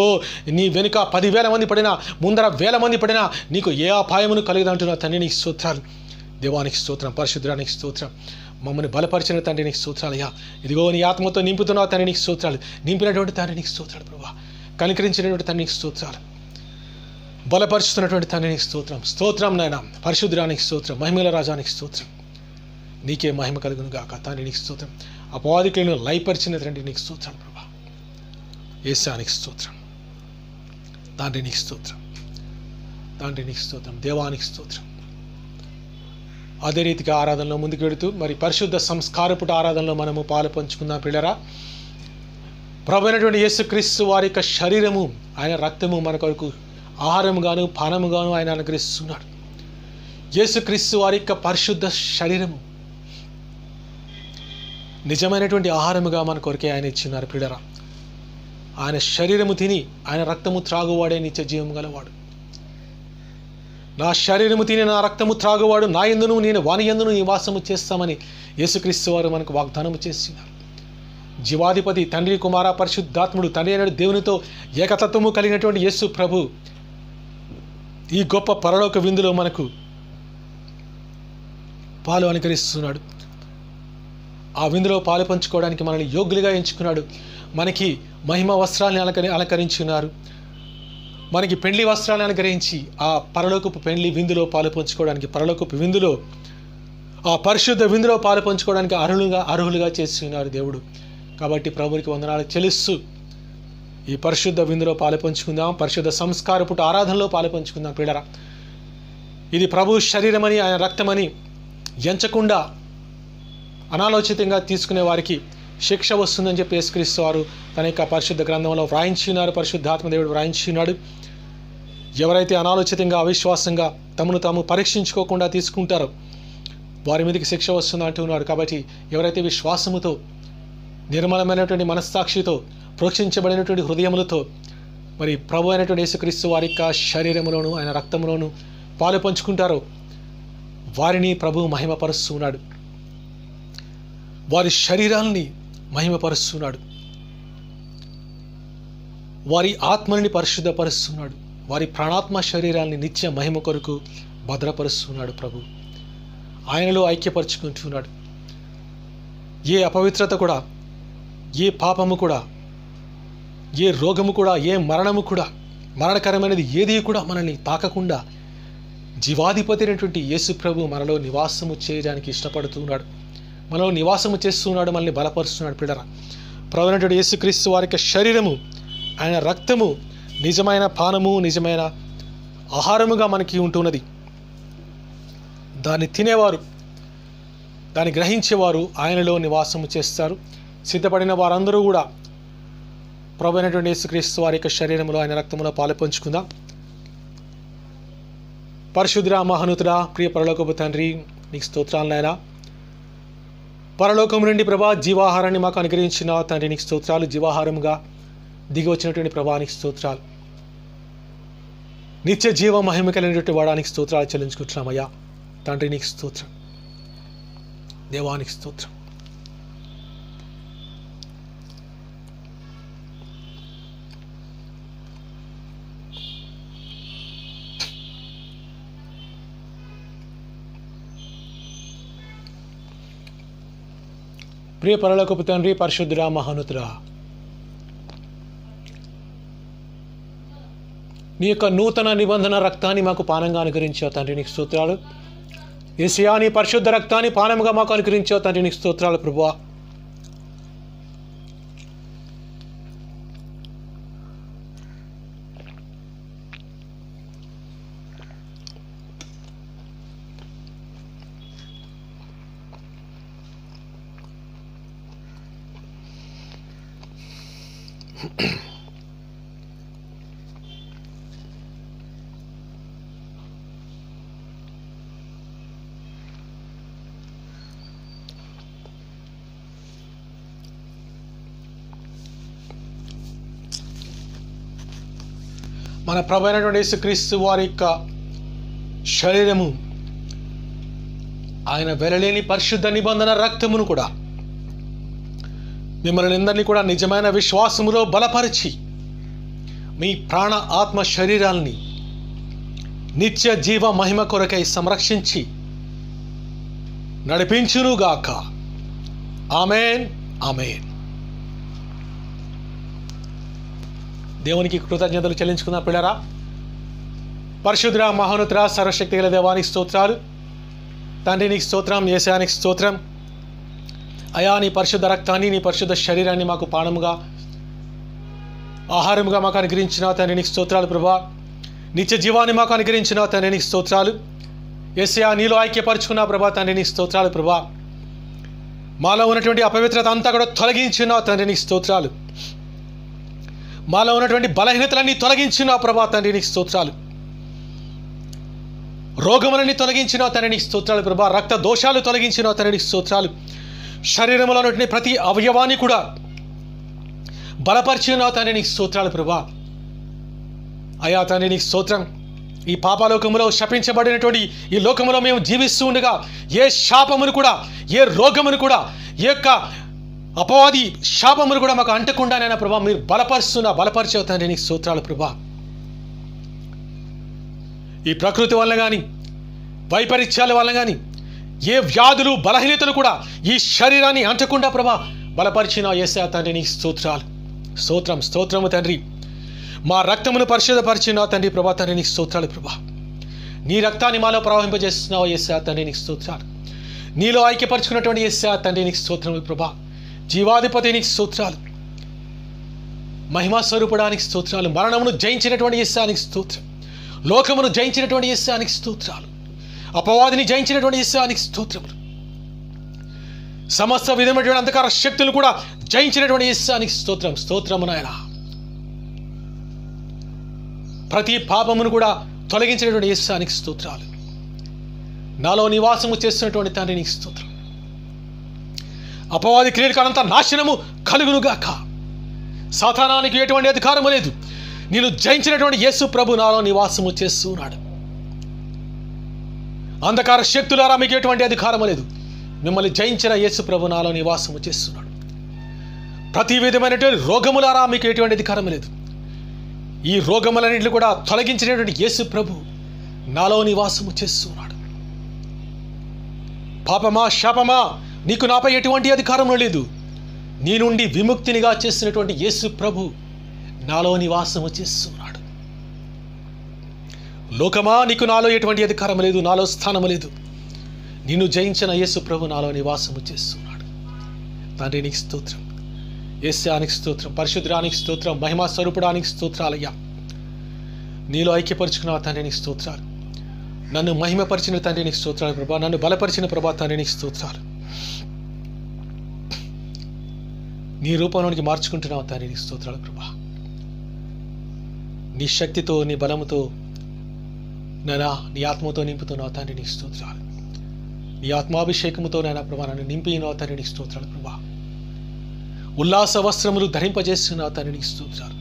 నీ వెనుక 10,000 మంది పడినా, ముందర 1,000 మంది పడినా నీకు ఏ అపాయమును కలుగుదంటున్నావు తండ్రి నీకు స్తోత్రాలు. దేవానికి స్తోత్రం, పరిశుద్ధానికి స్తోత్రం. మమ్మల్ని బలపరిచిన తండ్రి నీకు స్తోత్రాలయ్యా. ఇదిగో నీ ఆత్మతో నింపుతున్నావు తండ్రి నీకు స్తోత్రాలు. నింపినటువంటి తండ్రి నీకు స్తోత్రాలు ప్రభా. కనికరించినటువంటి తండ్రి నీకు స్తోత్రాలు. బలపరుస్తున్నటువంటి తండ్రి నీకు స్తోత్రం స్తోత్రం నాయన. పరిశుద్ధానికి స్తోత్రం, మహిమల రాజానికి స్తోత్రం. నీకే మహిమ కలుగును గాక తండ్రి నీకు స్తోత్రం. అపవాదికులను లయపరిచిన తండ్రి నీకు స్తోత్రాలు ప్రభా. యేసానికి స్తోత్రం. తండ్రి నీకు స్తోత్రం, తండ్రి నీకు స్తోత్రం, దేవానికి స్తోత్రం. అదే రీతిగా ఆరాధనలో ముందుకు వెళుతూ మరి పరిశుద్ధ సంస్కారపుట ఆరాధనలో మనము పాలు పంచుకుందాం పిల్లరా. ప్రభు అయినటువంటి యేసుక్రీస్తు వారి యొక్క శరీరము, ఆయన రక్తము మన కొరకు ఆహారముగాను పానముగాను ఆయన అనుగ్రహిస్తున్నాడు. యేసుక్రీస్తు వారి యొక్క పరిశుద్ధ శరీరము నిజమైనటువంటి ఆహారముగా మన కొరకే ఆయన ఇచ్చినారు పిల్లరా. ఆయన శరీరము తిని ఆయన రక్తము త్రాగువాడే నిత్య జీవం గలవాడు. నా శరీరము తిని నా రక్తము త్రాగువాడు నా యందును నేను వాని యందును నివాసము చేస్తామని యేసుక్రీస్తు వారు మనకు వాగ్దానము చేస్తున్నారు. జీవాధిపతి తండ్రి కుమార పరిశుద్ధాత్ముడు తండ్రి అయిన దేవునితో ఏకతత్వము కలిగినటువంటి యేసు ప్రభు ఈ గొప్ప పరలోక విందులో మనకు పాలు అనుకరిస్తున్నాడు. ఆ విందులో పాలు పంచుకోవడానికి మనల్ని యోగ్యులుగా ఎంచుకున్నాడు. మనకి మహిమ వస్త్రాన్ని అలంకరించున్నారు. మనకి పెండ్లి వస్త్రాన్ని అనుగ్రహించి ఆ పరలోకపు పెండ్లి విందులో పాలు పంచుకోవడానికి, పరలోకపు విందులో ఆ పరిశుద్ధ విందులో పాలు పంచుకోవడానికి అర్హులుగా చేసి ఉన్నారు దేవుడు. కాబట్టి ప్రభువుకి వందనాలు చెల్లిస్తూ ఈ పరిశుద్ధ విందులో పాలు పంచుకుందాం. పరిశుద్ధ సంస్కారపుట ఆరాధనలో పాలు పంచుకుందాం పిల్లరా. ఇది ప్రభు శరీరమని ఆయన రక్తమని ఎంచకుండా అనాలోచితంగా తీసుకునే వారికి శిక్ష వస్తుందని చెప్పి యేసుక్రీస్తు వారు తన యొక్క పరిశుద్ధ గ్రంథంలో వ్రాయించున్నారు. పరిశుద్ధాత్మదేవుడు వ్రాయించున్నాడు. ఎవరైతే అనాలోచితంగా అవిశ్వాసంగా తమను తాము పరీక్షించుకోకుండా తీసుకుంటారో వారి మీదకి శిక్ష వస్తుంది అంటున్నాడు. కాబట్టి ఎవరైతే విశ్వాసముతో నిర్మలమైనటువంటి మనస్సాక్షితో ప్రోక్షించబడినటువంటి హృదయములతో మరి ప్రభు అయినటువంటి యేసుక్రీస్తు వారి యొక్క శరీరములోను ఆయన రక్తములోను పాలు పంచుకుంటారో వారిని ప్రభు మహిమపరుస్తున్నాడు. వారి శరీరాన్ని మహిమపరుస్తున్నాడు. వారి ఆత్మని పరిశుద్ధపరుస్తున్నాడు. వారి ప్రాణాత్మ శరీరాన్ని నిత్య మహిమ కొరకు భద్రపరుస్తున్నాడు. ప్రభు ఆయనలో ఐక్యపరుచుకుంటున్నాడు. ఏ అపవిత్రత కూడా, ఏ పాపము కూడా ఏ రోగము కూడా, ఏ మరణము కూడా, మరణకరమైనది ఏది కూడా మనల్ని తాకకుండా జీవాధిపతి అయినటువంటి యేసు ప్రభు మనలో నివాసము చేయడానికి ఇష్టపడుతున్నాడు. మనలో నివాసము చేస్తున్నాడు, మనల్ని బలపరుస్తున్నాడు. పిల్లరా, ప్రభువైనటువంటి యేసుక్రీస్తు వారి యొక్క శరీరము, ఆయన రక్తము నిజమైన పానము, నిజమైన ఆహారముగా మనకి ఉంటున్నది. దాన్ని తినేవారు, దాన్ని గ్రహించేవారు ఆయనలో నివాసము చేస్తారు. సిద్ధపడిన వారందరూ కూడా ప్రభువైనటువంటి యేసుక్రీస్తు వారి యొక్క శరీరములో, ఆయన రక్తములో పాలు పంచుకుందాం. పరిశుద్ధుడా, మహోన్నతుడా, ప్రియ పరలోకపు తండ్రి, నీకు స్తోత్రాలు నాయనా. పరలోకము నుండి ప్రభా జీవాహారాన్ని మాకు అనుగ్రహించిన తండ్రి, నీకు స్తోత్రాలు. జీవాహారముగా దిగి వచ్చినటువంటి ప్రభా, నీకు స్తోత్రాలు. నిత్య జీవ మహిమ కలిగినటువంటి వాడానికి స్తోత్రాలు చెల్లించుకుంటున్నామయ్యా. తండ్రి నీకు స్తోత్రం, దేవానికి స్తోత్రం. ప్రియ పరలోకపు తండ్రి, పరిశుద్ధుడా, మహోన్నతుడా, నీ యొక్క నూతన నిబంధన రక్తాన్ని మాకు పానంగా అనుగ్రహించావు తండ్రి, నీకు స్తోత్రాలు. యేసయ్యా, నీ పరిశుద్ధ రక్తాన్ని పానముగా మాకు అనుగ్రహించావు తండ్రి, నీకు స్తోత్రాలు ప్రభువా. మన ప్రభువైనటువంటి యేసుక్రీస్తు వారి యొక్క శరీరము, ఆయన వెలలేని పరిశుద్ధ నిబంధన రక్తమును కూడా మిమ్మల్ని అందరినీ కూడా నిజమైన విశ్వాసములో బలపరిచి మీ ప్రాణ ఆత్మ శరీరాల్ని నిత్య జీవ మహిమ కొరకై సంరక్షించి నడిపించునుగాక. ఆమేన్, ఆమేన్. దేవునికి కృతజ్ఞతలు చెల్లించుకుందాం పిల్లరా. పరిశుద్ధ మహోన్నతుడా, సర్వశక్తి గల దేవానికి స్తోత్రాలు. తండ్రి నీకు స్తోత్రం, యేసయ్యానికి స్తోత్రం. అయా, నీ పరిశుద్ధ రక్తాన్ని, నీ పరిశుద్ధ శరీరాన్ని మాకు పానముగా, ఆహారముగా మాకు అనుగ్రహించిన తండ్రి నీకు స్తోత్రాలు ప్రభా. నిత్య జీవాన్ని మాకు అనుగ్రహించిన తండ్రి నీకు స్తోత్రాలు. యేసయ్యా, నీలో ఐక్యపరుచుకున్న ప్రభా తండ్రి నీకు స్తోత్రాలు ప్రభా. మాలో ఉన్నటువంటి అపవిత్రత అంతా కూడా తొలగించిన తండ్రి నీకు స్తోత్రాలు. మాలో ఉన్నటువంటి బలహీనతలన్నీ తొలగించిన ప్రభా తండ్రి నీకు స్తోత్రాలు. రోగములన్నీ తొలగించిన తండ్రి నీకు స్తోత్రాలు ప్రభా. రక్త దోషాలు తొలగించిన తండ్రి నీకు స్తోత్రాలు. శరీరంలో ఉన్నటువంటి ప్రతి అవయవాన్ని కూడా బలపరిచిన తండ్రి నీకు స్తోత్రాలు ప్రభా. అయా తండ్రి నీకు స్తోత్రం. ఈ పాపలోకములో శపించబడినటువంటి ఈ లోకములో మేము జీవిస్తూ ఉండగా ఏ శాపమును కూడా, ఏ రోగమును కూడా, ఏ యొక్క అపవాది శాపమును కూడా మాకు అంటకుండానైనా ప్రభా మీరు బలపరిచే తండ్రి నీకు స్తోత్రాలు ప్రభా. ఈ ప్రకృతి వల్ల కానీ, వైపరీత్యాల వల్ల కానీ, ఏ వ్యాధులు బలహీనతలు కూడా ఈ శరీరాన్ని అంటకుండా ప్రభా బలపరిచిన యేసయ్యా తండ్రి నీకు స్తోత్రాలు. స్తోత్రం, స్తోత్రము తండ్రి. మా రక్తమును పరిశుద్ధపరిచిన తండ్రి ప్రభా తండ్రి నీకు స్తోత్రాలు ప్రభా. నీ రక్తాన్ని మాలో ప్రవహింపజేస్తున్నావు యేసయ్యా తండ్రి నీకు స్తోత్రాలు. నీలో ఐక్యపరుచుకున్నటువంటి యేసయ్యా తండ్రి నీకు స్తోత్రములు ప్రభా. జీవాధిపతి నీకు స్తోత్రాలు. మహిమా స్వరూపడానికి స్తోత్రాలు. మరణమును జయించినటువంటి యేసయ్యా నీకు స్తోత్రం. లోకమును జయించినటువంటి యేసయ్యా నీకు స్తోత్రాలు. అపవాదిని జయించినటువంటి యేసయ్యా నీకు స్తోత్రములు. సమస్త విధమైనటువంటి అంధకార శక్తులు కూడా జయించినటువంటి యేసయ్యా నీకు స్తోత్రం. స్తోత్రము నాయనా. ప్రతి పాపమును కూడా తొలగించినటువంటి యేసయ్యా నీకు స్తోత్రాలు. నాలో నివాసము చేస్తున్నటువంటి తండ్రి నీకు స్తోత్రం. అపవాది క్రియలకు అనంత నాశనము కలుగునుగాక. సాతానానికి ఎటువంటి అధికారము లేదు. నేను జయించినటువంటి యేసు ప్రభు నాలో నివాసము చేస్తున్నాడు. అంధకార శక్తులారా మీకు ఎటువంటి అధికారము లేదు. మిమ్మల్ని జయించిన యేసు ప్రభు నాలో నివాసము చేస్తున్నాడు. ప్రతి విధమైనటువంటి రోగములారా మీకు ఎటువంటి అధికారము లేదు. ఈ రోగములన్నింటినీ కూడా తొలగించినటువంటి యేసు ప్రభు నాలో నివాసము చేస్తున్నాడు. పాపమా, శాపమా, నీకు నాపై ఎటువంటి అధికారం లేదు. నీ నుండి విముక్తినిగా చేసినటువంటి యేసు ప్రభు నాలో నివాసము చేస్తున్నాడు. లోకమా, నీకు నాలో ఎటువంటి అధికారం లేదు, నాలో స్థానం లేదు. నిన్ను జయించిన యేసు ప్రభు నాలో నివాసము చేస్తున్నాడు. తండ్రి నీకు స్తోత్రం, యేసయ్యానికి స్తోత్రం, పరిశుద్ధుడానికి స్తోత్రం, మహిమా స్వరూపుడానికి స్తోత్రాలయ్యా. నీలో ఐక్యపరుచుకున్న తండ్రి నీకు స్తోత్రాలు. నన్ను మహిమపరిచిన తండ్రి నీకు స్తోత్రాలు ప్రభా. నన్ను బలపరిచిన ప్రభా తండ్రి నీకు స్తోత్రాలు. నీ రూపంలోనికి మార్చుకుంటున్నావు తండ్రి నీకు స్తోత్రాలు ప్రభా. నీ శక్తితో, నీ బలముతో, నైనా నీ ఆత్మతో నింపుతున్నావు తండ్రి నీకు స్తోత్రాలు. నీ ఆత్మాభిషేకముతో నైనా ప్రభా నన్ను నింపినావు తండ్రి నీకు స్తోత్రాలు ప్రభా. ఉల్లాస వస్త్రములు ధరింపజేస్తున్నావు తండ్రి నీకు స్తోత్రాలు.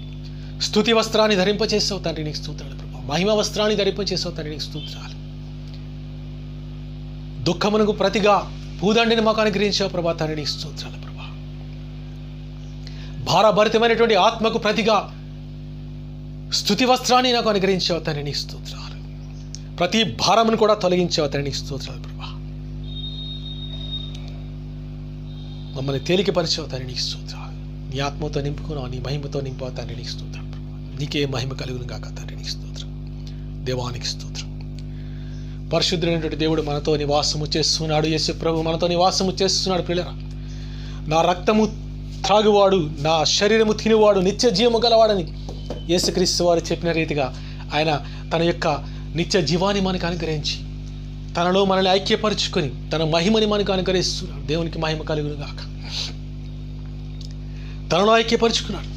స్తుతి వస్త్రాన్ని ధరింపజేసావు తండ్రి నీకు స్తోత్రాలు ప్రభా. మహిమ వస్త్రాన్ని ధరింపజేసావు తండ్రి నీకు స్తోత్రాలు. దుఃఖమునకు ప్రతిగా పూదండిని మాకు అనుగ్రహించావు ప్రభా తండ్రి నీకు స్తోత్రాలు ప్రభా. భారభరితమైనటువంటి ఆత్మకు ప్రతిగా స్తుతి వస్త్రాన్ని నాకు అనుగ్రహించావు తండ్రి నీకు స్తోత్రాలు. ప్రతి భారమును కూడా తొలగించావు తండ్రి నీకు స్తోత్రాలు ప్రభా. మమ్మల్ని తేలికపరిచావు తండ్రి నీకు స్తోత్రాలు. నీ ఆత్మతో నింపుకున్నావు, నీ మహిమతో నింపావు తండ్రి నీకు స్తోత్రాలు ప్రభా. నీకే మహిమ కలుగును గాక తండ్రి నీకు స్తోత్రం, దేవానికి స్తోత్రం. పరిశుద్ధుడైనటువంటి దేవుడు మనతో నివాసము చేస్తున్నాడు. యేసు ప్రభు మనతో నివాసము చేస్తున్నాడు. ప్రియులారా, నా రక్తము త్రాగువాడు, నా శరీరము తినువాడు నిత్య జీవము గలవాడని యేసుక్రీస్తు వారు చెప్పిన రీతిగా ఆయన తన యొక్క నిత్య జీవాన్ని మనకు అనుగ్రహించి తనలో మనల్ని ఐక్యపరుచుకొని తన మహిమని మనకు అనుగ్రహిస్తున్నాడు. దేవునికి మహిమ కలుగును గాక. తనలో ఐక్యపరుచుకున్నాడు.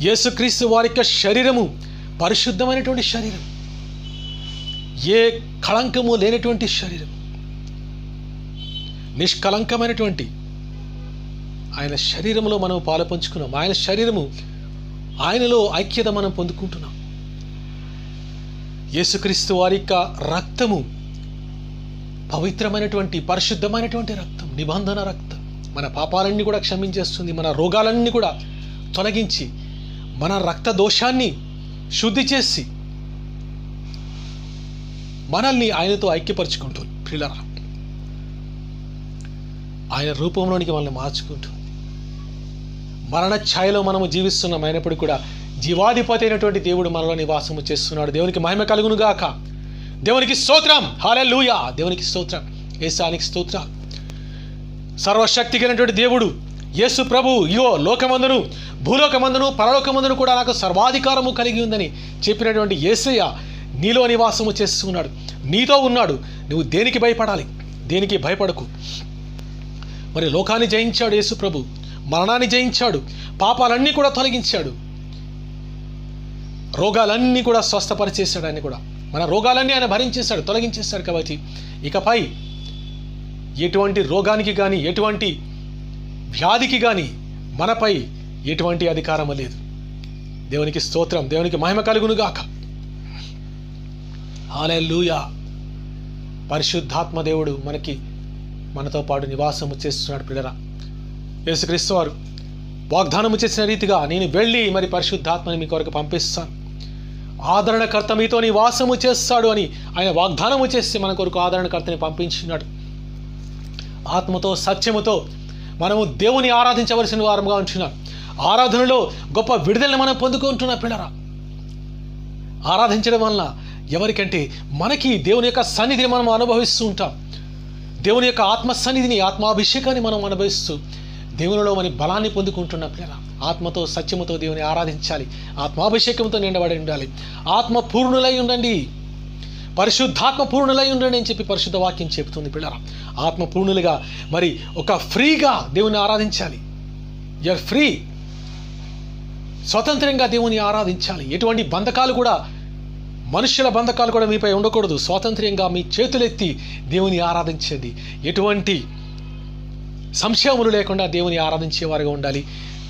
యేసుక్రీస్తు వారి యొక్క శరీరము పరిశుద్ధమైనటువంటి శరీరం, ఏ కళంకము లేనటువంటి శరీరం, నిష్కళంకమైనటువంటి ఆయన శరీరంలో మనం పాలు పంచుకున్నాం. ఆయన శరీరము, ఆయనలో ఐక్యత మనం పొందుకుంటున్నాం. యేసుక్రీస్తు వారి యొక్క రక్తము పవిత్రమైనటువంటి పరిశుద్ధమైనటువంటి రక్తం, నిబంధన రక్తం. మన పాపాలన్నీ కూడా క్షమించేస్తుంది. మన రోగాలన్నీ కూడా తొలగించి మన రక్త దోషాన్ని శుద్ధి చేసి మనల్ని ఆయనతో ఐక్యపరుచుకుంటుంది. ప్రియులారా, ఆయన రూపంలోనికి మనల్ని మార్చుకుంటుంది. మరణ ఛాయలో మనము జీవిస్తున్నాం అయినప్పుడు కూడా జీవాధిపతి అయినటువంటి దేవుడు మనలో నివాసము చేస్తున్నాడు. దేవునికి మహిమ కలుగును గాక. దేవునికి స్తోత్రం, హల్లెలూయా. దేవునికి స్తోత్రం, యేసానికి స్తోత్రం. సర్వశక్తి కలిగినటువంటి దేవుడు యేసు ప్రభు, ఇగో లోకమందును భూలోకమందును పరలోకమందును కూడా నాకు సర్వాధికారము కలిగి ఉందని చెప్పినటువంటి యేసయ్య నీలో నివాసము చేస్తున్నాడు, నీతో ఉన్నాడు. నువ్వు దేనికి భయపడాలి? దేనికి భయపడకు. మరి లోకాన్ని జయించాడు యేసు ప్రభు, మరణాన్ని జయించాడు, పాపాలన్నీ కూడా తొలగించాడు, రోగాలన్నీ కూడా స్వస్థపరిచేశాడు. ఆయన కూడా మన రోగాలన్నీ ఆయన భరించేశాడు, తొలగించేశాడు. కాబట్టి ఇకపై ఎటువంటి రోగానికి కానీ ఎటువంటి వ్యాధికి కానీ మనపై ఎటువంటి అధికారము లేదు. దేవునికి స్తోత్రం, దేవునికి మహిమ కలుగును గాక. హల్లెలూయా. పరిశుద్ధాత్మ దేవుడు మనతో పాటు నివాసము చేస్తున్నాడు. పిల్లరా, యేసుక్రీస్తు వారు వాగ్దానము చేసిన రీతిగా నేను వెళ్ళి మరి పరిశుద్ధాత్మని మీ కొరకు పంపిస్తాను, ఆదరణకర్త మీతో నివాసము చేస్తాడు అని ఆయన వాగ్దానము చేసి మన కొరకు ఆదరణకర్తని పంపించినాడు. ఆత్మతో సత్యముతో మనము దేవుని ఆరాధించవలసిన వారముగా ఉంటున్నాం. ఆరాధనలో గొప్ప విడుదలని మనం పొందుకుంటున్నాం. పిల్లరా, ఆరాధించడం వలన ఎవరికంటే మనకి దేవుని యొక్క సన్నిధిని మనం అనుభవిస్తూ ఉంటాం. దేవుని యొక్క ఆత్మ సన్నిధిని, ఆత్మాభిషేకాన్ని మనం అనుభవిస్తూ దేవునిలో మన బలాన్ని పొందుకుంటున్నాం. పిల్లరా, ఆత్మతో సత్యముతో దేవుని ఆరాధించాలి, ఆత్మాభిషేకంతో నిండబడి ఉండాలి. ఆత్మ పూర్ణులై ఉండండి, పరిశుద్ధాత్మ పూర్ణులై ఉండండి అని చెప్పి పరిశుద్ధ వాక్యం చెబుతుంది. పిల్లరా, ఆత్మ పూర్ణులుగా మరి ఒక ఫ్రీగా దేవుని ఆరాధించాలి. యూఆర్ ఫ్రీ, స్వతంత్రంగా దేవుని ఆరాధించాలి. ఎటువంటి బంధకాలు కూడా, మనుషుల బంధకాలు కూడా మీపై ఉండకూడదు. స్వాతంత్ర్యంగా మీ చేతులెత్తి దేవుని ఆరాధించేది, ఎటువంటి సంశయములు లేకుండా దేవుని ఆరాధించేవారుగా ఉండాలి.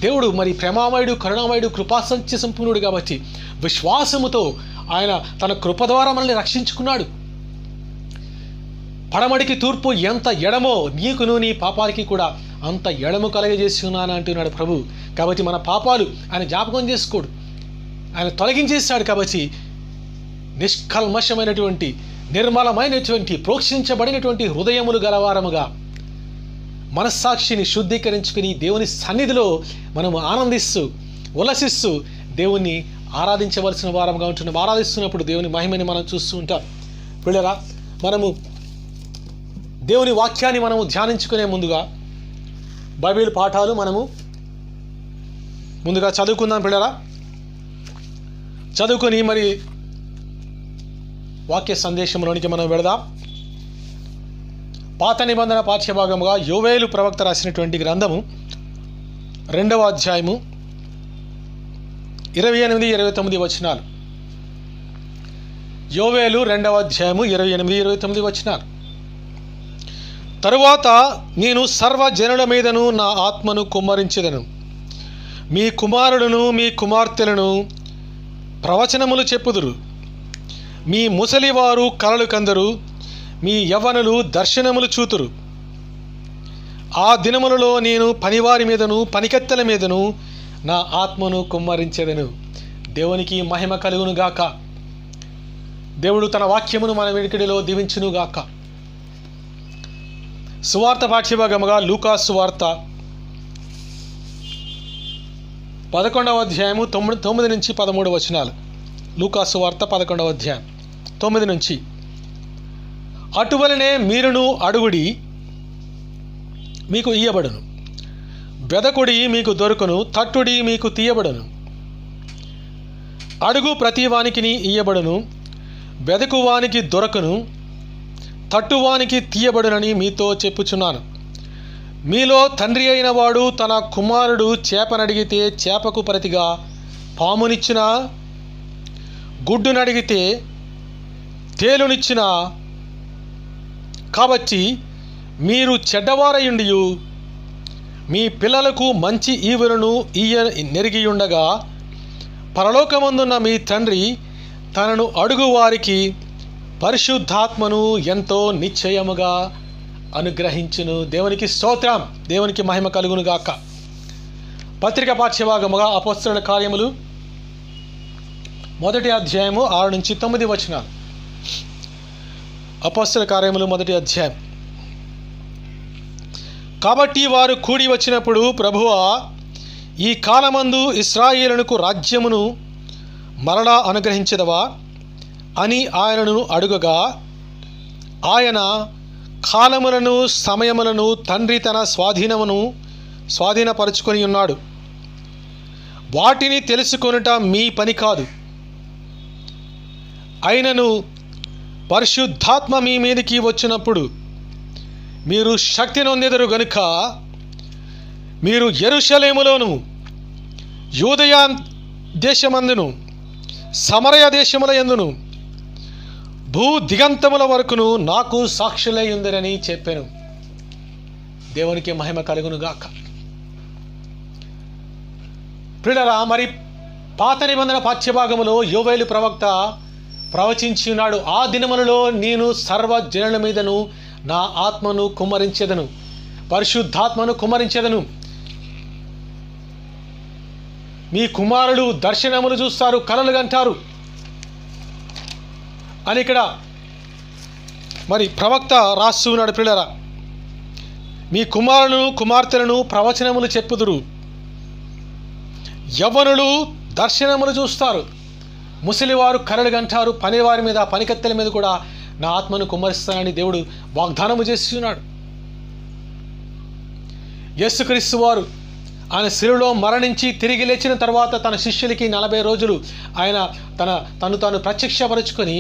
దేవుడు మరి ప్రేమామయుడు, కరుణామయుడు, కృపాసత్య సంపూర్ణుడు కాబట్టి విశ్వాసముతో ఆయన తన కృప ద్వారా మనల్ని రక్షించుకున్నాడు. పడమడికి తూర్పు ఎంత ఎడమో నీకును నీ పాపాలకి కూడా అంత ఎడము కలగజేసి ఉన్నాను అంటున్నాడు ప్రభు. కాబట్టి మన పాపాలు ఆయన జ్ఞాపకం చేసుకోడు, ఆయన తొలగించేస్తాడు. కాబట్టి నిష్కల్మషమైనటువంటి, నిర్మలమైనటువంటి, ప్రోక్షించబడినటువంటి హృదయములు గలవారముగా మనస్సాక్షిని శుద్ధీకరించుకుని దేవుని సన్నిధిలో మనము ఆనందిస్తూ ఉల్లసిస్తూ దేవుణ్ణి ఆరాధించవలసిన వారంగా ఉంటున్నాం. ఆరాధిస్తున్నప్పుడు దేవుని మహిమని మనం చూస్తూ ఉంటాం. పిల్లరా, మనము దేవుని వాక్యాన్ని మనము ధ్యానించుకునే ముందుగా బైబిల్ పాఠాలు మనము ముందుగా చదువుకుందాం. పిల్లరా, చదువుకొని మరి వాక్య సందేశంలోనికి మనం వెళదాం. పాత నిబంధన పాఠ్యభాగముగా యోవేలు ప్రవక్త రాసినటువంటి గ్రంథము 2వ అధ్యాయము 28-29 వచనాలు. యోవేలు 2వ అధ్యాయము 28-29 వచనాలు. తరువాత నేను సర్వజనుల మీదను నా ఆత్మను కుమ్మరించెదను. మీ కుమారులను మీ కుమార్తెలను ప్రవచనములు చెప్పుదురు. మీ ముసలివారు కలలు కందరు. మీ యవ్వనులు దర్శనములు చూతురు. ఆ దినములలో నేను పనివారి మీదను పనికెత్తెల మీదను నా ఆత్మను కుమ్మరించెదను. దేవునికి మహిమ కలుగును గాక. దేవుడు తన వాక్యమును మన వెనుకడిలో దీవించునుగాక. సువార్త పాఠ్యభాగముగా లూకా సువార్త 11వ అధ్యాయము 9-13 వచనాలు. లూకా సువార్త 11వ అధ్యాయం 9 నుంచి. అటువలనే మీరును అడుగుడి, మీకు ఇయ్యబడును. వెదకుడి, మీకు దొరుకును. తట్టుడి, మీకు తీయబడును. అడుగు ప్రతివానికి ఇయ్యబడును. వెదకువానికి దొరకును. తట్టువానికి తీయబడునని మీతో చెప్పుచున్నాను. మీలో తండ్రి అయిన వాడు తన కుమారుడు చేపనడిగితే చేపకు ప్రతిగా పామునిచ్చిన, గుడ్డునడిగితే తేలునిచ్చిన. కాబట్టి మీరు చెడ్డవారయుండి మీ పిల్లలకు మంచి ఈవులను నెరిగియుండగా పరలోకమందున్న మీ తండ్రి తనను అడుగు వారికి పరిశుద్ధాత్మను ఎంతో నిశ్చయముగా అనుగ్రహించును. దేవునికి స్తోత్రం. దేవునికి మహిమ కలుగును గాక. పత్రిక పాఠ్యభాగముగా అపోస్తలుల కార్యములు 1వ అధ్యాయము 6-9 వచనాలు. అపోస్తలుల కార్యములు 1వ అధ్యాయం. కాబట్టి వారు కూడి వచ్చినప్పుడు, ప్రభువా, ఈ కాలమందు ఇశ్రాయేలునకు రాజ్యమును మరలా అనుగ్రహించదవా అని ఆయనను అడుగగా, ఆయన కాలములను సమయములను తండ్రి తన స్వాధీనపరుచుకొని ఉన్నాడు. వాటిని తెలుసుకొనుట మీ పని కాదు. అయినను పరిశుద్ధాత్మ మీ మీదకి వచ్చినప్పుడు మీరు శక్తి నొందెదరు గనుక మీరు యెరూషలేములోను యూదయ దేశమందును సమరయ దేశముల యందును భూ దిగంతముల వరకును నాకు సాక్షులై ఉందరని చెప్పాను. దేవునికి మహిమ కలుగును గాక. ప్రియులారా, మరి పాత నిబంధన పాఠ్యభాగములో యోవేలు ప్రవక్త ప్రవచించి ఉన్నాడు. ఆ దినములలో నేను సర్వజనుల మీదను నా ఆత్మను కుమ్మరించెదను, పరిశుద్ధాత్మను కుమ్మరించెదను. మీ కుమారులు దర్శనములు చూస్తారు, కలలు కంటారు అని ఇక్కడ మరి ప్రవక్త రాస్తూ ఉన్నాడు. ప్రియులారా, మీ కుమారులను కుమార్తెలను ప్రవచనములు చెప్పుదురు. యవ్వనులు దర్శనములు చూస్తారు, ముసలివారు కలలు కంటారు. పనివారి మీద పనికత్తెల మీద కూడా నా ఆత్మను కుమ్మరిస్తానని దేవుడు వాగ్దానము చేస్తున్నాడు. యేసుక్రీస్తు వారు ఆయన శిలువలో మరణించి తిరిగి లేచిన తర్వాత తన శిష్యులకి 40 రోజులు ఆయన తను తాను ప్రత్యక్షపరుచుకొని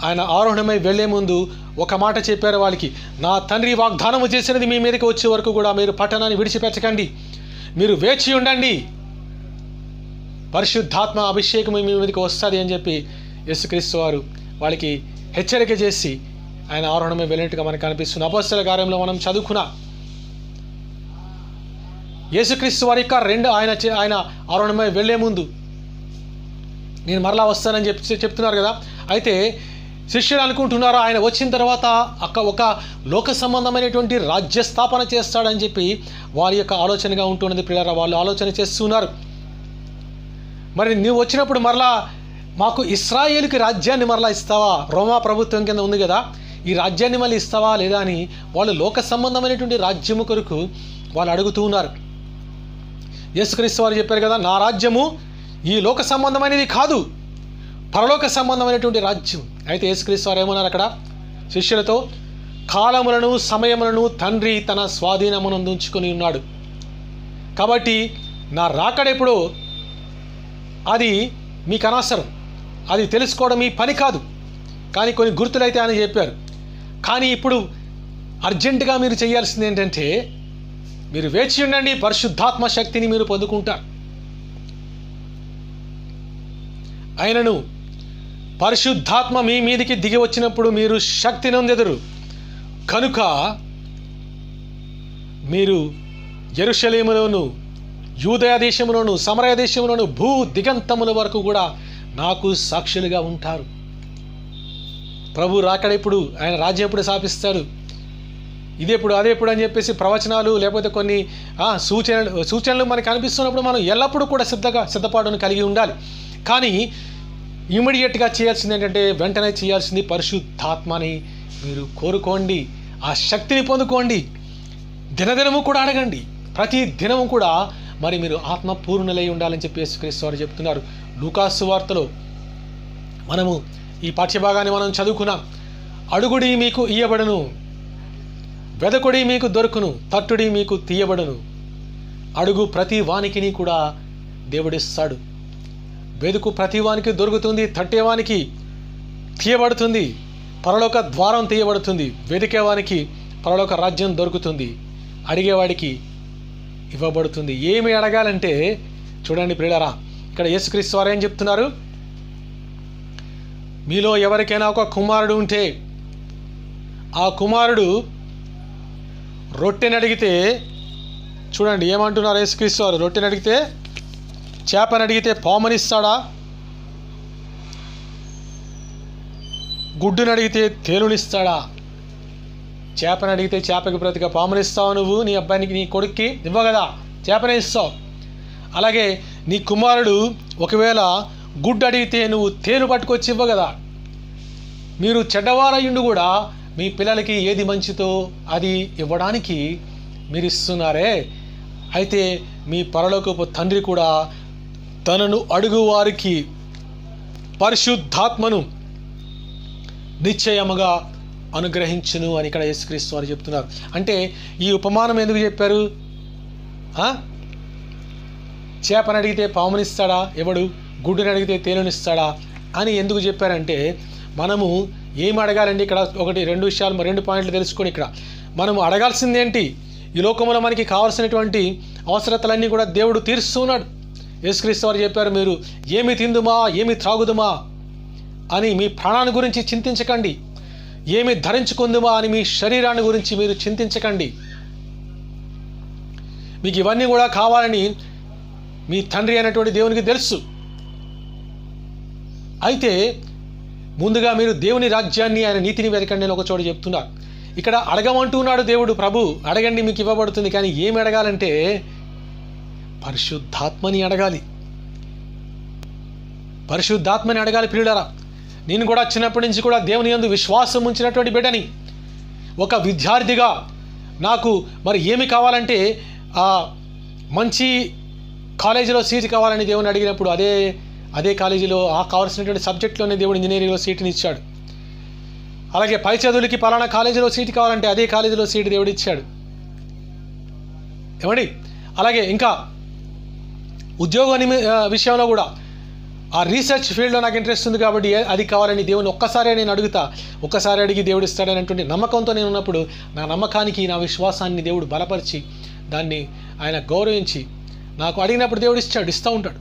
ఆయన ఆరోహణమై వెళ్లే ముందు ఒక మాట చెప్పారు వాళ్ళకి, నా తండ్రి వాగ్దానము చేసినది మీ మీదకి వచ్చే వరకు కూడా మీరు పట్టణాన్ని విడిచిపెట్టకండి, మీరు వేచి ఉండండి, పరిశుద్ధాత్మ అభిషేకం మీ మీదకి వస్తుంది అని చెప్పి యేసుక్రీస్తు వారు వాళ్ళకి హెచ్చరిక చేసి ఆయన ఆరోహణమై వెళ్ళినట్టుగా మనకు కనిపిస్తుంది. అపోస్తలుల కార్యంలో మనం చదువుకున్నా యేసుక్రీస్తు వారి యొక్క ఆయన ఆరోహణమై వెళ్లే ముందు నేను మరలా వస్తానని చెప్తున్నారు కదా. అయితే శిష్యులు అనుకుంటున్నారు ఆయన వచ్చిన తర్వాత ఒక లోక సంబంధమైనటువంటి రాజ్య స్థాపన చేస్తాడని చెప్పి వారి యొక్క ఆలోచనగా ఉంటున్నది. ప్రియులారా, వాళ్ళు ఆలోచన చేస్తున్నారు. మరి నువ్వు వచ్చినప్పుడు మరలా మాకు ఇశ్రాయేలుకి రాజ్యాన్ని మరలా ఇస్తావా, రోమా ప్రభుత్వం కింద ఉంది కదా, ఈ రాజ్యాన్ని మళ్ళీ ఇస్తావా లేదా అని వాళ్ళు లోక సంబంధమైనటువంటి రాజ్యము కొరకు వాళ్ళు అడుగుతూ ఉన్నారు. యేసుక్రీస్తు వారు చెప్పారు కదా, నా రాజ్యము ఈ లోక సంబంధమైనది కాదు, పరలోక సంబంధమైనటువంటి రాజ్యం. అయితే యేసుక్రీస్తు వారు ఏమన్నారు అక్కడ శిష్యులతో? కాలములను సమయములను తండ్రి తన స్వాధీనమునందు ఉంచుకొని ఉన్నాడు. కాబట్టి నా రాకడెప్పుడో అది మీకు అనవసరం, అది తెలుసుకోవడం మీ పని కాదు. కానీ కొన్ని గుర్తులైతే ఆయన చెప్పారు. కానీ ఇప్పుడు అర్జెంటుగా మీరు చేయాల్సింది ఏంటంటే, మీరు వేచి ఉండండి, పరిశుద్ధాత్మ శక్తిని మీరు పొందుకుంటారు. ఆయనను పరిశుద్ధాత్మ మీ మీదికి దిగి వచ్చినప్పుడు మీరు శక్తి నొందెదరు. కనుక మీరు యెరూషలేములోను, యూదయ దేశంలోను, సమరయ దేశంలోను, భూ దిగంతముల వరకు కూడా నాకు సాక్షులుగా ఉంటారు. ప్రభు రాకడెప్పుడు, ఆయన రాజ్యం ఎప్పుడు స్థాపిస్తాడు, ఇదెప్పుడు అదెప్పుడు అని చెప్పేసి ప్రవచనాలు లేకపోతే కొన్ని సూచనలు మనకు అనిపిస్తున్నప్పుడు మనం ఎల్లప్పుడూ కూడా సిద్ధపాటును కలిగి ఉండాలి. కానీ ఇమీడియట్గా చేయాల్సింది ఏంటంటే, వెంటనే చేయాల్సింది పరిశుద్ధాత్మని మీరు కోరుకోండి, ఆ శక్తిని పొందుకోండి. దినదినము కూడా అడగండి, ప్రతి దినము కూడా మరి మీరు ఆత్మపూర్ణులై ఉండాలని చెప్పి యేసుక్రీస్తు వారు చెప్తున్నారు. లూకాసు వార్తలో మనము ఈ పాఠ్యభాగాన్ని మనం చదువుకున్నాం. అడుగుడి మీకు ఇయ్యబడును, వెదకుడి మీకు దొరుకును, తట్టుడి మీకు తీయబడును. అడుగు ప్రతి వానికి కూడా దేవుడిస్తాడు, వెదుకు ప్రతి వానికి దొరుకుతుంది, తట్టేవానికి తీయబడుతుంది, పరలోక ద్వారం తీయబడుతుంది, వెతికేవానికి పరలోక రాజ్యం దొరుకుతుంది, అడిగేవాడికి ఇవ్వబడుతుంది. ఏమి అడగాలంటే చూడండి ప్రియులారా, ఇక్కడ యేసుక్రీస్తు వారు ఏం చెప్తున్నారు? మీలో ఎవరికైనా ఒక కుమారుడు ఉంటే ఆ కుమారుడు రొట్టెని అడిగితే, చూడండి ఏమంటున్నారు యేసుక్రీస్తు వారు, రొట్టెని అడిగితే చేపని అడిగితే పామునిస్తాడా? గుడ్డుని అడిగితే తేలునిస్తాడా? చేపని అడిగితే చేపకి ప్రతిగా పామునిస్తావు నువ్వు, నీ అబ్బాయికి నీ కొడుక్కి ఇవ్వగదా, చేపనే ఇస్తావు. అలాగే నీ కుమారుడు ఒకవేళ గుడ్డు అడిగితే నువ్వు తేలు పట్టుకొచ్చి ఇవ్వగదా? మీరు చెడ్డవారయ్యుండు కూడా మీ పిల్లలకి ఏది మంచితో అది ఇవ్వడానికి మీరు ఇస్తున్నారే. అయితే మీ పరలోకపు తండ్రి కూడా తనను అడుగు వారికి పరిశుద్ధాత్మను నిశ్చయముగా అనుగ్రహించును అని ఇక్కడ యేసుక్రీస్తు వారు చెప్తున్నారు. అంటే ఈ ఉపమానం ఎందుకు చెప్పారు? చేపని అడిగితే పామునిస్తాడా ఎవడు, గుడ్డుని అడిగితే తేలునిస్తాడా అని ఎందుకు చెప్పారంటే, మనము ఏమి అడగాలండి? ఇక్కడ రెండు విషయాలు, 2 పాయింట్లు తెలుసుకొని ఇక్కడ మనము అడగాల్సింది ఏంటి? ఈ లోకంలో మనకి కావాల్సినటువంటి అవసరతలన్నీ కూడా దేవుడు తీరుస్తున్నాడు. యేసుక్రీస్తు వారు చెప్పారు, మీరు ఏమి తిందుమా, ఏమి త్రాగుదుమా అని మీ ప్రాణాన్ని గురించి చింతించకండి, ఏమి ధరించుకుందుమా అని మీ శరీరాన్ని గురించి మీరు చింతించకండి. మీకు ఇవన్నీ కూడా కావాలని మీ తండ్రి అయినటువంటి దేవునికి తెలుసు. అయితే ముందుగా మీరు దేవుని రాజ్యాన్ని, ఆయన నీతిని వెతకండి అని ఒక చోట చెప్తున్నారు. ఇక్కడ అడగమంటున్నాడు దేవుడు, ప్రభు అడగండి మీకు ఇవ్వబడుతుంది. కానీ ఏమి అడగాలంటే పరిశుద్ధాత్మని అడగాలి, పరిశుద్ధాత్మని అడగాలి. ప్రియులారా, నేను కూడా చిన్నప్పటి నుంచి కూడా దేవుని యందు విశ్వాసం ఉంచినటువంటి బిడ్డని, ఒక విద్యార్థిగా నాకు మరి ఏమి కావాలంటే మంచి కాలేజీలో సీటు కావాలని దేవుని అడిగినప్పుడు అదే కాలేజీలో కావాల్సినటువంటి సబ్జెక్ట్లోనే దేవుడు ఇంజనీరింగ్లో సీటుని ఇచ్చాడు. అలాగే పై చదువులకి పలానా కాలేజీలో సీటు కావాలంటే అదే కాలేజీలో సీటు దేవుడు ఇచ్చాడు. ఏమండి? అలాగే ఇంకా ఉద్యోగ విషయంలో కూడా ఆ రీసెర్చ్ ఫీల్డ్లో నాకు ఇంట్రెస్ట్ ఉంది కాబట్టి అది కావాలని దేవుని ఒక్కసారి నేను అడుగుతా, ఒక్కసారి అడిగి దేవుడు ఇస్తాడనేటువంటి నమ్మకంతో నేను ఉన్నప్పుడు నా నమ్మకానికి, నా విశ్వాసాన్ని దేవుడు బలపరిచి దాన్ని ఆయన గౌరవించి నాకు అడిగినప్పుడు దేవుడు ఇస్తూ ఉంటాడు.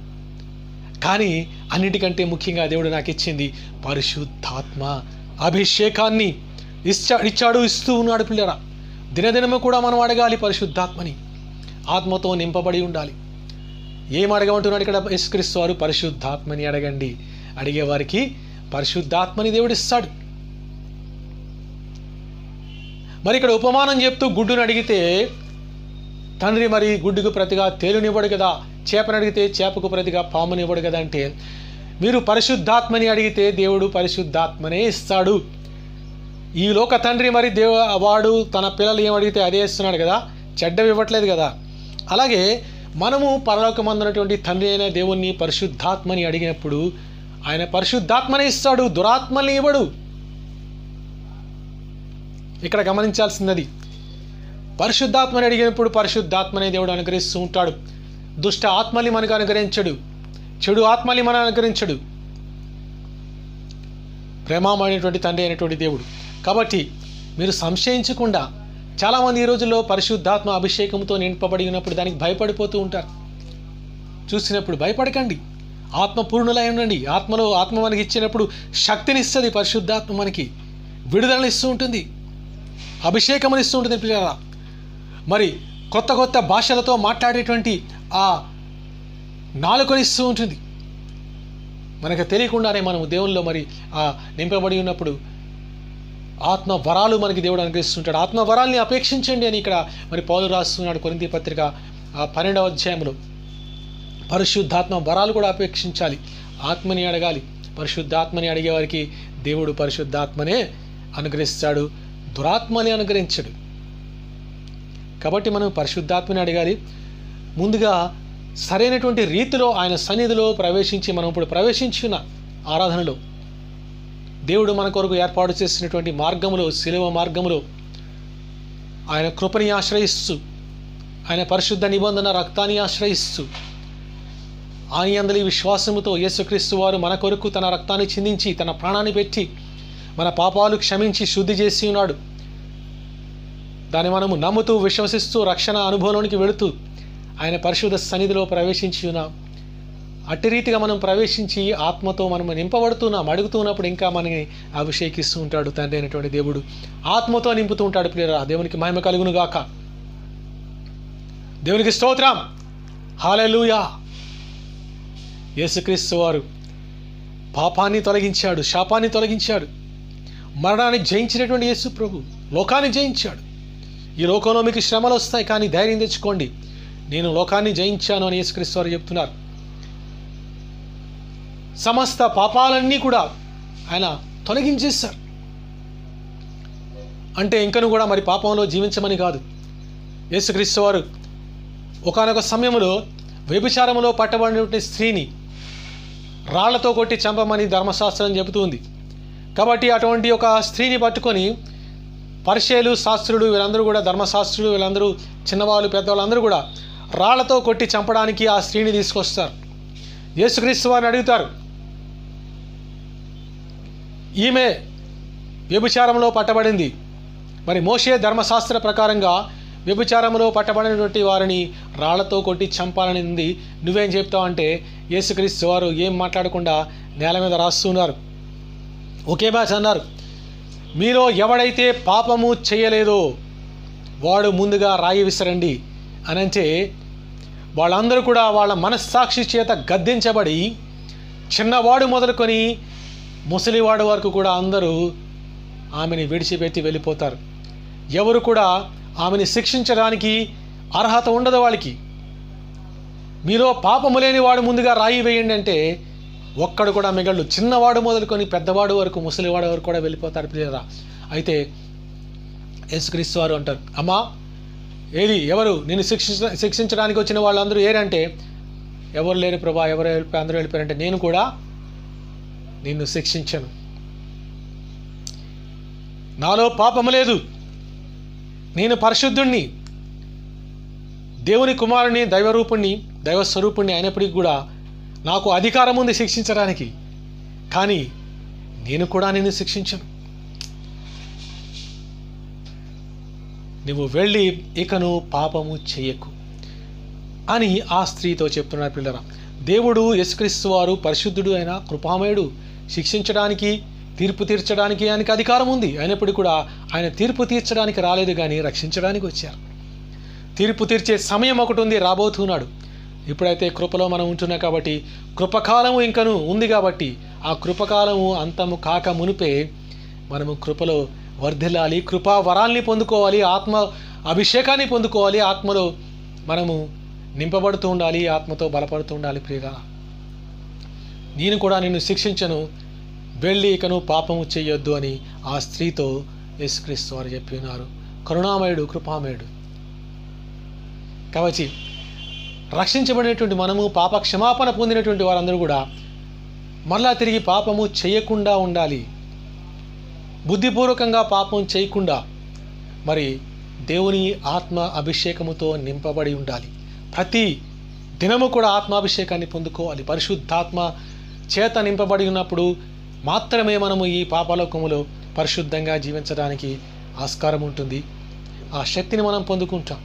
కానీ అన్నిటికంటే ముఖ్యంగా దేవుడు నాకు ఇచ్చింది పరిశుద్ధాత్మ అభిషేకాన్ని ఇచ్చాడు, ఇస్తూ ఉన్నాడు. పిల్లరా, దినదినము కూడా మనం అడగాలి పరిశుద్ధాత్మని, ఆత్మతో నింపబడి ఉండాలి. ఏం అడగమంటున్నాడు ఇక్కడ యేసుక్రీస్తు వారు? పరిశుద్ధాత్మని అడగండి, అడిగేవారికి పరిశుద్ధాత్మని దేవుడు ఇస్తాడు. మరి ఇక్కడ ఉపమానం చెప్తూ గుడ్డును అడిగితే తండ్రి మరి గుడ్డుకు ప్రతిగా తేలునివ్వడు కదా, చేపను అడిగితే చేపకు ప్రతిగా పామునివ్వడు కదా. అంటే మీరు పరిశుద్ధాత్మని అడిగితే దేవుడు పరిశుద్ధాత్మనే ఇస్తాడు. ఈ లోక తండ్రి మరి వాడు తన పిల్లలు ఏం అడిగితే అదే ఇస్తున్నాడు కదా, చెడ్డవి ఇవ్వట్లేదు కదా. అలాగే మనము పరలోకమందున్నటువంటి తండ్రి అయిన దేవుణ్ణి పరిశుద్ధాత్మని అడిగినప్పుడు ఆయన పరిశుద్ధాత్మనే ఇస్తాడు, దురాత్మని ఇవ్వడు. ఇక్కడ గమనించాల్సినది, పరిశుద్ధాత్మని అడిగినప్పుడు పరిశుద్ధాత్మనే దేవుడు అనుగ్రహిస్తూ ఉంటాడు. దుష్ట ఆత్మల్ని మనకు అనుగ్రహించడు, చెడు ఆత్మల్ని మనం అనుగ్రహించడు. ప్రేమమైనటువంటి తండ్రి అయినటువంటి దేవుడు. కాబట్టి మీరు సంశయించకుండా, చాలామంది ఈ రోజుల్లో పరిశుద్ధాత్మ అభిషేకంతో నింపబడినప్పుడు దానికి భయపడిపోతూ ఉంటారు. చూసినప్పుడు భయపడకండి, ఆత్మపూర్ణులై ఉండండి. ఆత్మ మనకి ఇచ్చినప్పుడు శక్తినిస్తుంది. పరిశుద్ధాత్మ మనకి విడుదలనిస్తూ ఉంటుంది, అభిషేకమునిస్తూ ఉంటుంది పిల్లరా. మరి కొత్త కొత్త భాషలతో మాట్లాడేటువంటి ఆ నాలుకనిస్తూ ఉంటుంది. మనకు తెలియకుండానే మనం దేవుల్లో మరి ఆ నింపబడి ఉన్నప్పుడు ఆత్మ వరాలు మనకి దేవుడు అనుగ్రహిస్తుంటాడు. ఆత్మ వరాల్ని అపేక్షించండి అని ఇక్కడ మరి పౌలు రాస్తున్నాడు కొరింథీ పత్రిక 12వ అధ్యాయంలో. పరిశుద్ధాత్మ వరాలు కూడా అపేక్షించాలి, ఆత్మని అడగాలి. పరిశుద్ధాత్మని అడిగే వారికి దేవుడు పరిశుద్ధాత్మనే అనుగ్రహిస్తాడు, దురాత్మని అనుగ్రహించడు. కాబట్టి మనం పరిశుద్ధాత్మని అడగాలి. ముందుగా సరైనటువంటి రీతిలో ఆయన సన్నిధిలో ప్రవేశించి, మనం ఇప్పుడు ప్రవేశించిన ఆరాధనలో దేవుడు మన కొరకు ఏర్పాటు చేసినటువంటి మార్గములో, శిలువ మార్గములో ఆయన కృపని ఆశ్రయిస్తూ, ఆయన పరిశుద్ధ నిబంధన రక్తాన్ని ఆశ్రయిస్తూ, ఆయన యందలి విశ్వాసముతో యేసుక్రీస్తు వారు మన కొరకు తన రక్తాన్ని చిందించి తన ప్రాణాన్ని పెట్టి మన పాపాలు క్షమించి శుద్ధి చేసి ఉన్నాడు. దాన్ని మనము నమ్ముతూ విశ్వసిస్తూ రక్షణ అనుభవంలోనికి వెళుతూ ఆయన పరిశుద్ధ సన్నిధిలో ప్రవేశించి ఉన్నాం. అట్టి రీతిగా మనం ప్రవేశించి ఆత్మతో మనం నింపబడుతున్నాం. అడుగుతున్నప్పుడు ఇంకా మనని అభిషేకిస్తూ ఉంటాడు తండ్రి అయినటువంటి దేవుడు. ఆత్మతో నింపుతూ ఉంటాడు ప్రియరా. దేవునికి మహిమ కలుగును గాక. దేవునికి స్తోత్రం. హల్లెలూయా. యేసుక్రీస్తు వారు పాపాన్ని తొలగించాడు, శాపాన్ని తొలగించాడు, మరణాన్ని జయించినటువంటి యేసు ప్రభు లోకాన్ని జయించాడు. ఈ లోకంలో మీకు శ్రమలు వస్తాయి, కానీ ధైర్యం తెచ్చుకోండి, నేను లోకాన్ని జయించాను అని యేసుక్రీస్తు వారు చెప్తున్నారు. సమస్త పాపాలన్నీ కూడా ఆయన తొలగించేశారు. అంటే ఇంకను కూడా మరి పాపంలో జీవించమని కాదు. యేసుక్రీస్తు వారు ఒకానొక సమయంలో వ్యభిచారములో పట్టబడినటువంటి స్త్రీని రాళ్లతో కొట్టి చంపమని ధర్మశాస్త్రం చెబుతుంది. కాబట్టి అటువంటి ఒక స్త్రీని పట్టుకొని పరిసయ్యులు, శాస్త్రులు, వీళ్ళందరూ కూడా ధర్మశాస్త్రులు, వీళ్ళందరూ చిన్నవాళ్ళు పెద్దవాళ్ళు అందరూ కూడా రాళ్లతో కొట్టి చంపడానికి ఆ స్త్రీని తీసుకొస్తారు. యేసుక్రీస్తు వారిని అడుగుతారు, ఈమె వ్యభిచారంలో పట్టబడింది, మరి మోషే ధర్మశాస్త్ర ప్రకారంగా వ్యభిచారంలో పట్టబడినటువంటి వారిని రాళ్లతో కొట్టి చంపాలని ఉంది, నువ్వేం చెప్తావు అంటే యేసుక్రీస్తు వారు ఏం మాట్లాడకుండా నేల మీద రాస్తున్నారు. ఒకే మ్యాచ్ అన్నారు, మీలో ఎవడైతే పాపము చేయలేదో వాడు ముందుగా రాయి విసరండి అని. అంటే వాళ్ళందరూ కూడా వాళ్ళ మనస్సాక్షి చేత గద్దించబడి చిన్నవాడు మొదలుకొని ముసలివాడు వరకు కూడా అందరూ ఆమెని విడిచిపెట్టి వెళ్ళిపోతారు. ఎవరు కూడా ఆమెని శిక్షించడానికి అర్హత ఉండదు వాళ్ళకి. మీలో పాపము లేని వాడు ముందుగా రాయి వేయండి అంటే ఒక్కడు కూడా మిగళ్ళు. చిన్నవాడు మొదలుకొని పెద్దవాడు వరకు, ముసలివాడు వరకు కూడా వెళ్ళిపోతారు ప్రియరా. అయితే యేసుక్రీస్తు వారు అంటారు, అమ్మా ఏది ఎవరు నిన్ను శిక్షించడానికి వచ్చిన వాళ్ళందరూ ఏరంటే ఎవరు లేరు ప్రభా, ఎవరు అందరూ వెళ్ళిపోయారంటే నేను కూడా నిన్ను శిక్షించను, నాలో పాపము లేదు, నేను పరిశుద్ధుణ్ణి, దేవుని కుమారుని, దైవరూపుణ్ణి, దైవస్వరూపుణ్ణి అయినప్పటికీ కూడా నాకు అధికారం ఉంది శిక్షించడానికి, కానీ నేను కూడా నిన్ను శిక్షించను. నువ్వు వెళ్ళి ఇకను పాపము చేయకు అని ఆ స్త్రీతో చెప్తున్నారు పిల్లరా. దేవుడు యేసుక్రీస్తు వారు పరిశుద్ధుడు అయిన కృపామయుడు, శిక్షించడానికి, తీర్పు తీర్చడానికి ఆయనకు అధికారం ఉంది. అయినప్పటికీ కూడా ఆయన తీర్పు తీర్చడానికి రాలేదు, కానీ రక్షించడానికి వచ్చారు. తీర్పు తీర్చే సమయం ఒకటి ఉంది, రాబోతున్నాడు. ఇప్పుడైతే కృపలో మనం ఉంటున్నాం కాబట్టి, కృపకాలము ఇంకను ఉంది కాబట్టి ఆ కృపకాలము అంతము కాక మునిపే మనము కృపలో వర్ధిల్లాలి, కృపా వరాల్ని పొందుకోవాలి, ఆత్మ అభిషేకాన్ని పొందుకోవాలి, ఆత్మలో మనము నింపబడుతూ ఉండాలి, ఆత్మతో బలపడుతూ ఉండాలి. ప్రియరా, నేను కూడా నిన్ను శిక్షించను, వెళ్ళి ఇకను పాపము చేయొద్దు అని ఆ స్త్రీతో యేసుక్రీస్తు వారు చెప్పి ఉన్నారు. కరుణామయుడు, కృపామయుడు. కాబట్టి రక్షించబడినటువంటి మనము, పాప క్షమాపణ పొందినటువంటి వారందరూ కూడా మరలా తిరిగి పాపము చేయకుండా ఉండాలి. బుద్ధిపూర్వకంగా పాపం చేయకుండా మరి దేవుని ఆత్మ అభిషేకముతో నింపబడి ఉండాలి. ప్రతి దినము కూడా ఆత్మాభిషేకాన్ని పొందుకోవాలి. పరిశుద్ధాత్మ చేత నింపబడి ఉన్నప్పుడు మాత్రమే మనము ఈ పాపలోకములో పరిశుద్ధంగా జీవించడానికి ఆస్కారం ఉంటుంది. ఆ శక్తిని మనం పొందుకుంటాం.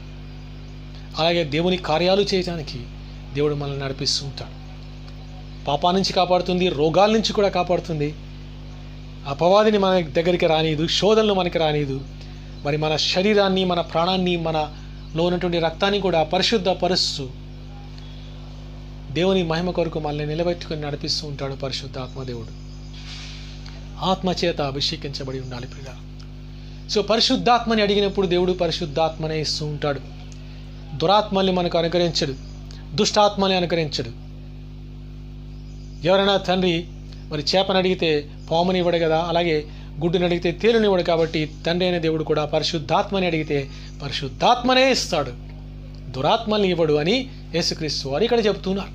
అలాగే దేవుని కార్యాలు చేయడానికి దేవుడు మనల్ని నడిపిస్తూ ఉంటాడు. పాపా నుంచి కాపాడుతుంది, రోగాల నుంచి కూడా కాపాడుతుంది. అపవాదిని మన దగ్గరికి రానియదు, శోధనలు మనకి రానియదు. మరి మన శరీరాన్ని, మన ప్రాణాన్ని, మనలో ఉన్నటువంటి రక్తాన్ని కూడా పరిశుద్ధపరుస్తూ దేవుని మహిమ కొరకు మనల్ని నిలబెట్టుకుని నడిపిస్తూ ఉంటాడు పరిశుద్ధాత్మ దేవుడు. ఆత్మచేత అభిషేకించబడి ఉండాలి ప్రియులారా. సో పరిశుద్ధాత్మని అడిగినప్పుడు దేవుడు పరిశుద్ధాత్మనే ఇస్తూ ఉంటాడు. దురాత్మల్ని మనకు అనుకరించడు, దుష్టాత్మని అనుకరించడు. ఎవరైనా తండ్రి మరి చేపని అడిగితే పాముని ఇవ్వడు కదా, అలాగే గుడ్డుని అడిగితే తేలుని ఇవ్వడు. కాబట్టి తండ్రి అయిన దేవుడు కూడా పరిశుద్ధాత్మని అడిగితే పరిశుద్ధాత్మనే ఇస్తాడు, దురాత్మల్ని ఇవ్వడు అని యేసుక్రీస్తు వారు ఇక్కడ చెబుతున్నారు.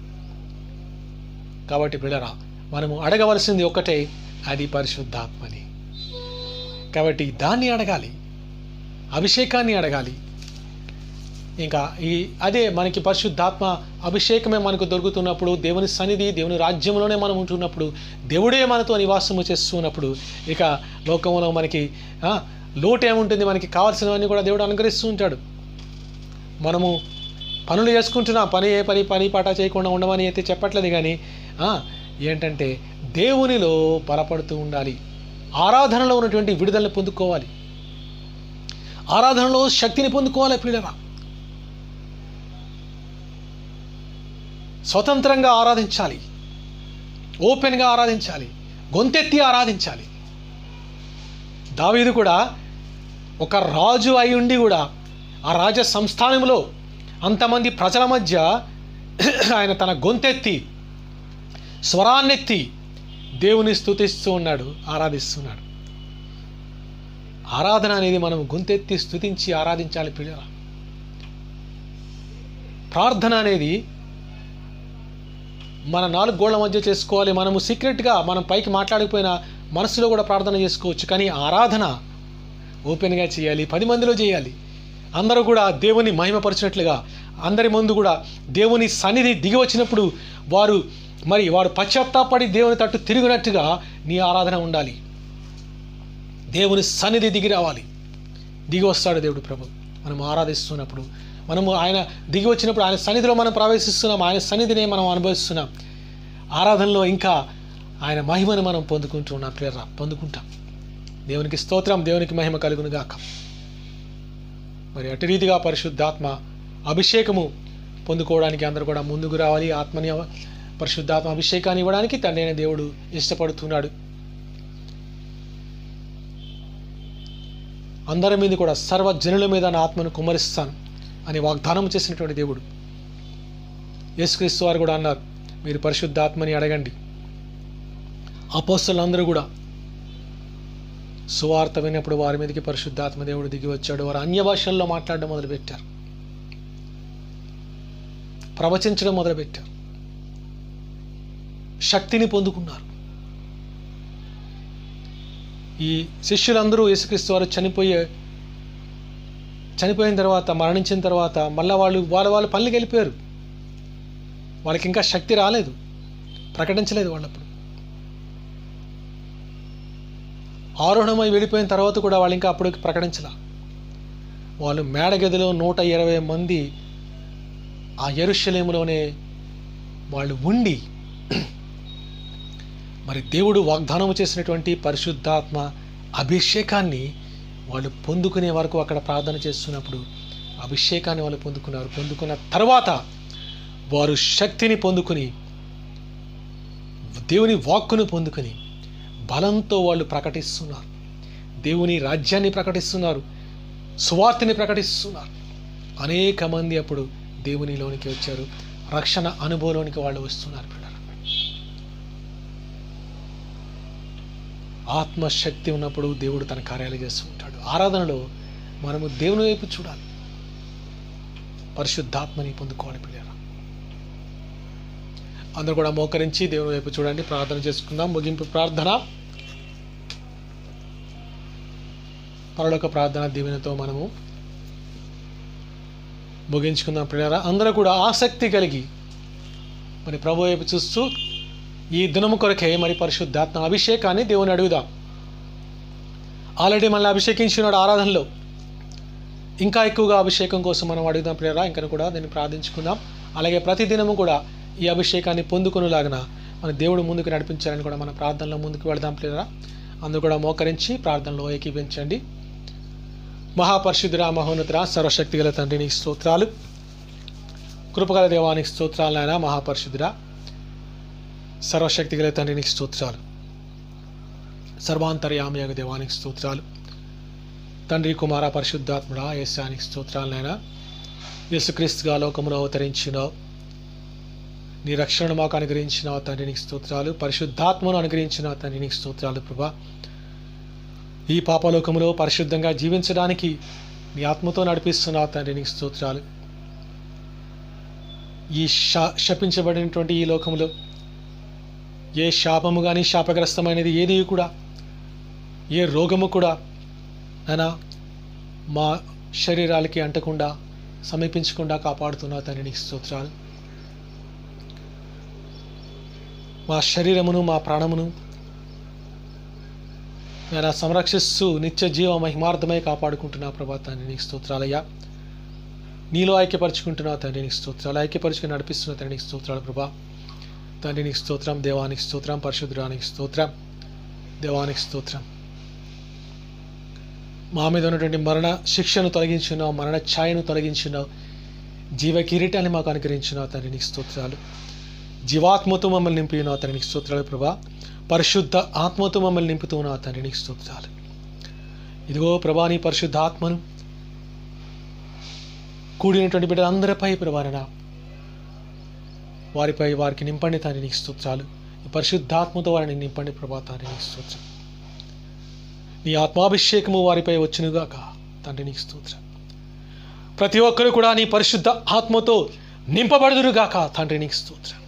కాబట్టి ప్రియులారా, మనము అడగవలసింది ఒక్కటే, అది పరిశుద్ధాత్మని. కాబట్టి దాన్ని అడగాలి, అభిషేకాన్ని అడగాలి. ఇంకా అదే మనకి పరిశుద్ధాత్మ అభిషేకమే మనకు దొరుకుతున్నప్పుడు, దేవుని సన్నిధి, దేవుని రాజ్యంలోనే మనం ఉంటున్నప్పుడు, దేవుడే మనతో నివాసము చేస్తున్నప్పుడు ఇక లోకంలో మనకి లోటు ఏముంటుంది? మనకి కావాల్సినవన్నీ కూడా దేవుడు అనుగ్రహిస్తూ ఉంటాడు. మనము పనులు చేసుకుంటున్నాం, పని పాట చేయకుండా ఉండమని అయితే చెప్పట్లేదు. కానీ ఏంటంటే దేవునిలో బలపడుతూ ఉండాలి. ఆరాధనలో ఉన్నటువంటి విడుదలను పొందుకోవాలి, ఆరాధనలో శక్తిని పొందుకోవాలి ప్రియులారా. స్వతంత్రంగా ఆరాధించాలి, ఓపెన్గా ఆరాధించాలి, గొంతెత్తి ఆరాధించాలి. దావీదు కూడా ఒక రాజు అయి ఉండి కూడా ఆ రాజ సంస్థానంలో అంతమంది ప్రజల మధ్య ఆయన తన గొంతెత్తి, స్వరాన్నెత్తి దేవుని స్తుతిస్తూ ఉన్నాడు, ఆరాధిస్తున్నాడు. ఆరాధన అనేది మనం గొంతెత్తి స్తుతించి ఆరాధించాలి ప్రియులారా. ప్రార్థన అనేది మన 4 గోళ్ల మధ్య చేసుకోవాలి. మనము సీక్రెట్గా మనం పైకి మాట్లాడకపోయినా మనసులో కూడా ప్రార్థన చేసుకోవచ్చు. కానీ ఆరాధన ఓపెన్గా చేయాలి, 10 మందిలో చేయాలి. అందరూ కూడా దేవుని మహిమపరిచినట్లుగా, అందరి ముందు కూడా దేవుని సన్నిధి దిగి వచ్చినప్పుడు వారు పశ్చాత్తాపడి దేవుని తట్టు తిరిగినట్టుగా నీ ఆరాధన ఉండాలి. దేవుని సన్నిధి దిగి రావాలి. దిగి వస్తాడు దేవుడు ప్రభు. మనం ఆరాధిస్తున్నప్పుడు, మనము ఆయన దిగి వచ్చినప్పుడు ఆయన సన్నిధిలో మనం ప్రవేశిస్తున్నాం, ఆయన సన్నిధిని మనం అనుభవిస్తున్నాం. ఆరాధనలో ఇంకా ఆయన మహిమను మనం పొందుకుంటున్నాం ప్రియరా, పొందుకుంటాం. దేవునికి స్తోత్రం, దేవునికి మహిమ కలుగును గాక. మరి అటు రీతిగా పరిశుద్ధాత్మ అభిషేకము పొందుకోవడానికి అందరూ కూడా ముందుకు రావాలి. ఆత్మని పరిశుద్ధాత్మ అభిషేకాన్ని ఇవ్వడానికి తండ్రి అయిన దేవుడు ఇష్టపడుతున్నాడు. అందరి మీద కూడా సర్వజనుల మీద నా ఆత్మను కుమ్మరిస్తాను అని వాగ్దానం చేసినటువంటి దేవుడు. యేసుక్రీస్తు వారు కూడా అన్నారు, మీరు పరిశుద్ధాత్మని అడగండి. అపోస్తలులందరూ కూడా సువార్త విన్నప్పుడు వారి మీదకి పరిశుద్ధాత్మ దేవుడు దిగి వచ్చాడు. వారు అన్య భాషల్లో మాట్లాడడం మొదలుపెట్టారు, ప్రవచించడం మొదలుపెట్టారు, శక్తిని పొందుకున్నారు. ఈ శిష్యులందరూ యేసుక్రీస్తు వారు చనిపోయిన తర్వాత, మరణించిన తర్వాత మళ్ళీ వాళ్ళ పనులకి వెళ్ళిపోయారు. వాళ్ళకి ఇంకా శక్తి రాలేదు, ప్రకటించలేదు. వాళ్ళప్పుడు ఆరోహణమై వెళ్ళిపోయిన తర్వాత కూడా వాళ్ళు ఇంకా అప్పటికి ప్రకటించలా. వాళ్ళు మేడగదిలో 120 మంది ఆ యెరూషలేములోనే వాళ్ళు ఉండి మరి దేవుడు వాగ్దానం చేసినటువంటి పరిశుద్ధాత్మ అభిషేకాన్ని వాళ్ళు పొందుకునే వరకు అక్కడ ప్రార్థన చేస్తున్నప్పుడు అభిషేకాన్ని వాళ్ళు పొందుకున్నారు. పొందుకున్న తర్వాత వారు శక్తిని పొందుకుని, దేవుని వాక్కును పొందుకుని బలంతో వాళ్ళు ప్రకటిస్తున్నారు. దేవుని రాజ్యాన్ని ప్రకటిస్తున్నారు, సువార్తని ప్రకటిస్తున్నారు. అనేక మంది అప్పుడు దేవునిలోనికి వచ్చారు, రక్షణ అనుభవంలోనికి వాళ్ళు వస్తున్నారు. ఆత్మశక్తి ఉన్నప్పుడు దేవుడు తన కార్యాలు చేస్తూ ఉంటాడు. ఆరాధనలో మనము దేవుని వైపు చూడాలి, పరిశుద్ధాత్మని పొందుకోవాలి పిల్లరా. అందరూ కూడా మోకరించి దేవుని వైపు చూడండి, ప్రార్థన చేసుకుందాం. ముగింపు ప్రార్థన, పరలోక ప్రార్థన దీవెనతో మనము ముగించుకుందాం. ప్రియులారా, అందరూ కూడా ఆసక్తి కలిగి మరి ప్రభు వైపు చూస్తూ ఈ దినము కొరకే మరి పరిశుద్ధాత్మ అభిషేకాన్ని దేవుని అడుగుదాం. ఆల్రెడీ మనల్ని అభిషేకించినాడు ఆరాధనలో, ఇంకా ఎక్కువగా అభిషేకం కోసం మనం అడుగుదాం ప్రియులారా. ఇంకా కూడా దీన్ని ప్రార్థించుకుందాం. అలాగే ప్రతి దినము కూడా ఈ అభిషేకాన్ని పొందుకునేలాగిన మన దేవుడు ముందుకు నడిపించాలని కూడా మన ప్రార్థనలో ముందుకు వెళదాం ప్రియులారా. అందరూ కూడా మోకరించి ప్రార్థనలో ఏకీభించండి. మహాపరిశుద్ధుడా, మహోన్నతుడా, సర్వశక్తి గల తండ్రి నీకు స్తోత్రాలు, కృపగల దేవానికి స్తోత్రాలు నాయనా. మహాపరిశుద్ధుడా, సర్వశక్తి గల తండ్రి నీకు స్తోత్రాలు, సర్వాంతర్యామియగ దేవానికి స్తోత్రాలు. తండ్రి, కుమార, పరిశుద్ధాత్ముడా, యేసానికి స్తోత్రాలు నాయనా. యేసుక్రీస్తుగా లోకములో అవతరించినావు, నీ రక్షణను మాకు అనుగ్రహించిన తండ్రి నీకు స్తోత్రాలు. పరిశుద్ధాత్మను అనుగ్రహించిన తండ్రి నీకు స్తోత్రాలు ప్రభా. ఈ పాపలోకములో పరిశుద్ధంగా జీవించడానికి నీ ఆత్మతో నడిపిస్తున్న తండ్రి నీకు స్తోత్రాలు. ఈ శపించబడినటువంటి ఈ లోకములో ఏ శాపము కానీ, శాపగ్రస్తమైనది ఏది కూడా, ఏ రోగము కూడా అయినా మా శరీరాలకి అంటకుండా, సమీపించకుండా కాపాడుతున్న తండ్రి నీకు స్తోత్రాలు. మా శరీరమును, మా ప్రాణమును నేను సంరక్షిస్తూ నిత్య జీవ మహిమార్థమై కాపాడుకుంటున్నా ప్రభా. తండ్రి నీకు స్తోత్రాలయ్యా. నీలో ఐక్యపరుచుకుంటున్నా తండ్రి నీకు స్తోత్రాలు. ఐక్యపరుచుకుని నడిపిస్తున్న తండ్రి నీకు స్తోత్రాలు ప్రభా. తండ్రి నీకు స్తోత్రం, దేవానికి స్తోత్రం, పరిశుద్ధుడానికి స్తోత్రం, దేవానికి స్తోత్రం. మా మీద ఉన్నటువంటి మరణ శిక్షను తొలగించున్నావు, మరణ ఛాయను తొలగించున్నావు, జీవ కిరీటాన్ని మాకు అనుగ్రహించున్నావు తండ్రి నీకు స్తోత్రాలు. జీవాత్మతో మమ్మల్ని నింపినావు తండ్రి నీకు స్తోత్రాలు ప్రభా. పరిశుద్ధ ఆత్మతో మమ్మల్ని నింపుతూ ఉన్నావు తండ్రి నీకు స్తోత్రాలు. ఇదిగో ప్రభా, నీ పరిశుద్ధ ఆత్మను కూడినటువంటి బిడ్డలందరిపై ప్రభాన వారికి నింపండి తండ్రి నీకు స్తోత్రాలు. ఈ పరిశుద్ధాత్మతో వారిని నింపండి ప్రభా తండ్రి నీకు స్తోత్రం. నీ ఆత్మాభిషేకము వారిపై వచ్చునుగాక తండ్రి నీకు స్తోత్రం. ప్రతి ఒక్కరు కూడా నీ పరిశుద్ధ ఆత్మతో నింపబడుదురుగాక తండ్రి నీకు స్తోత్రం.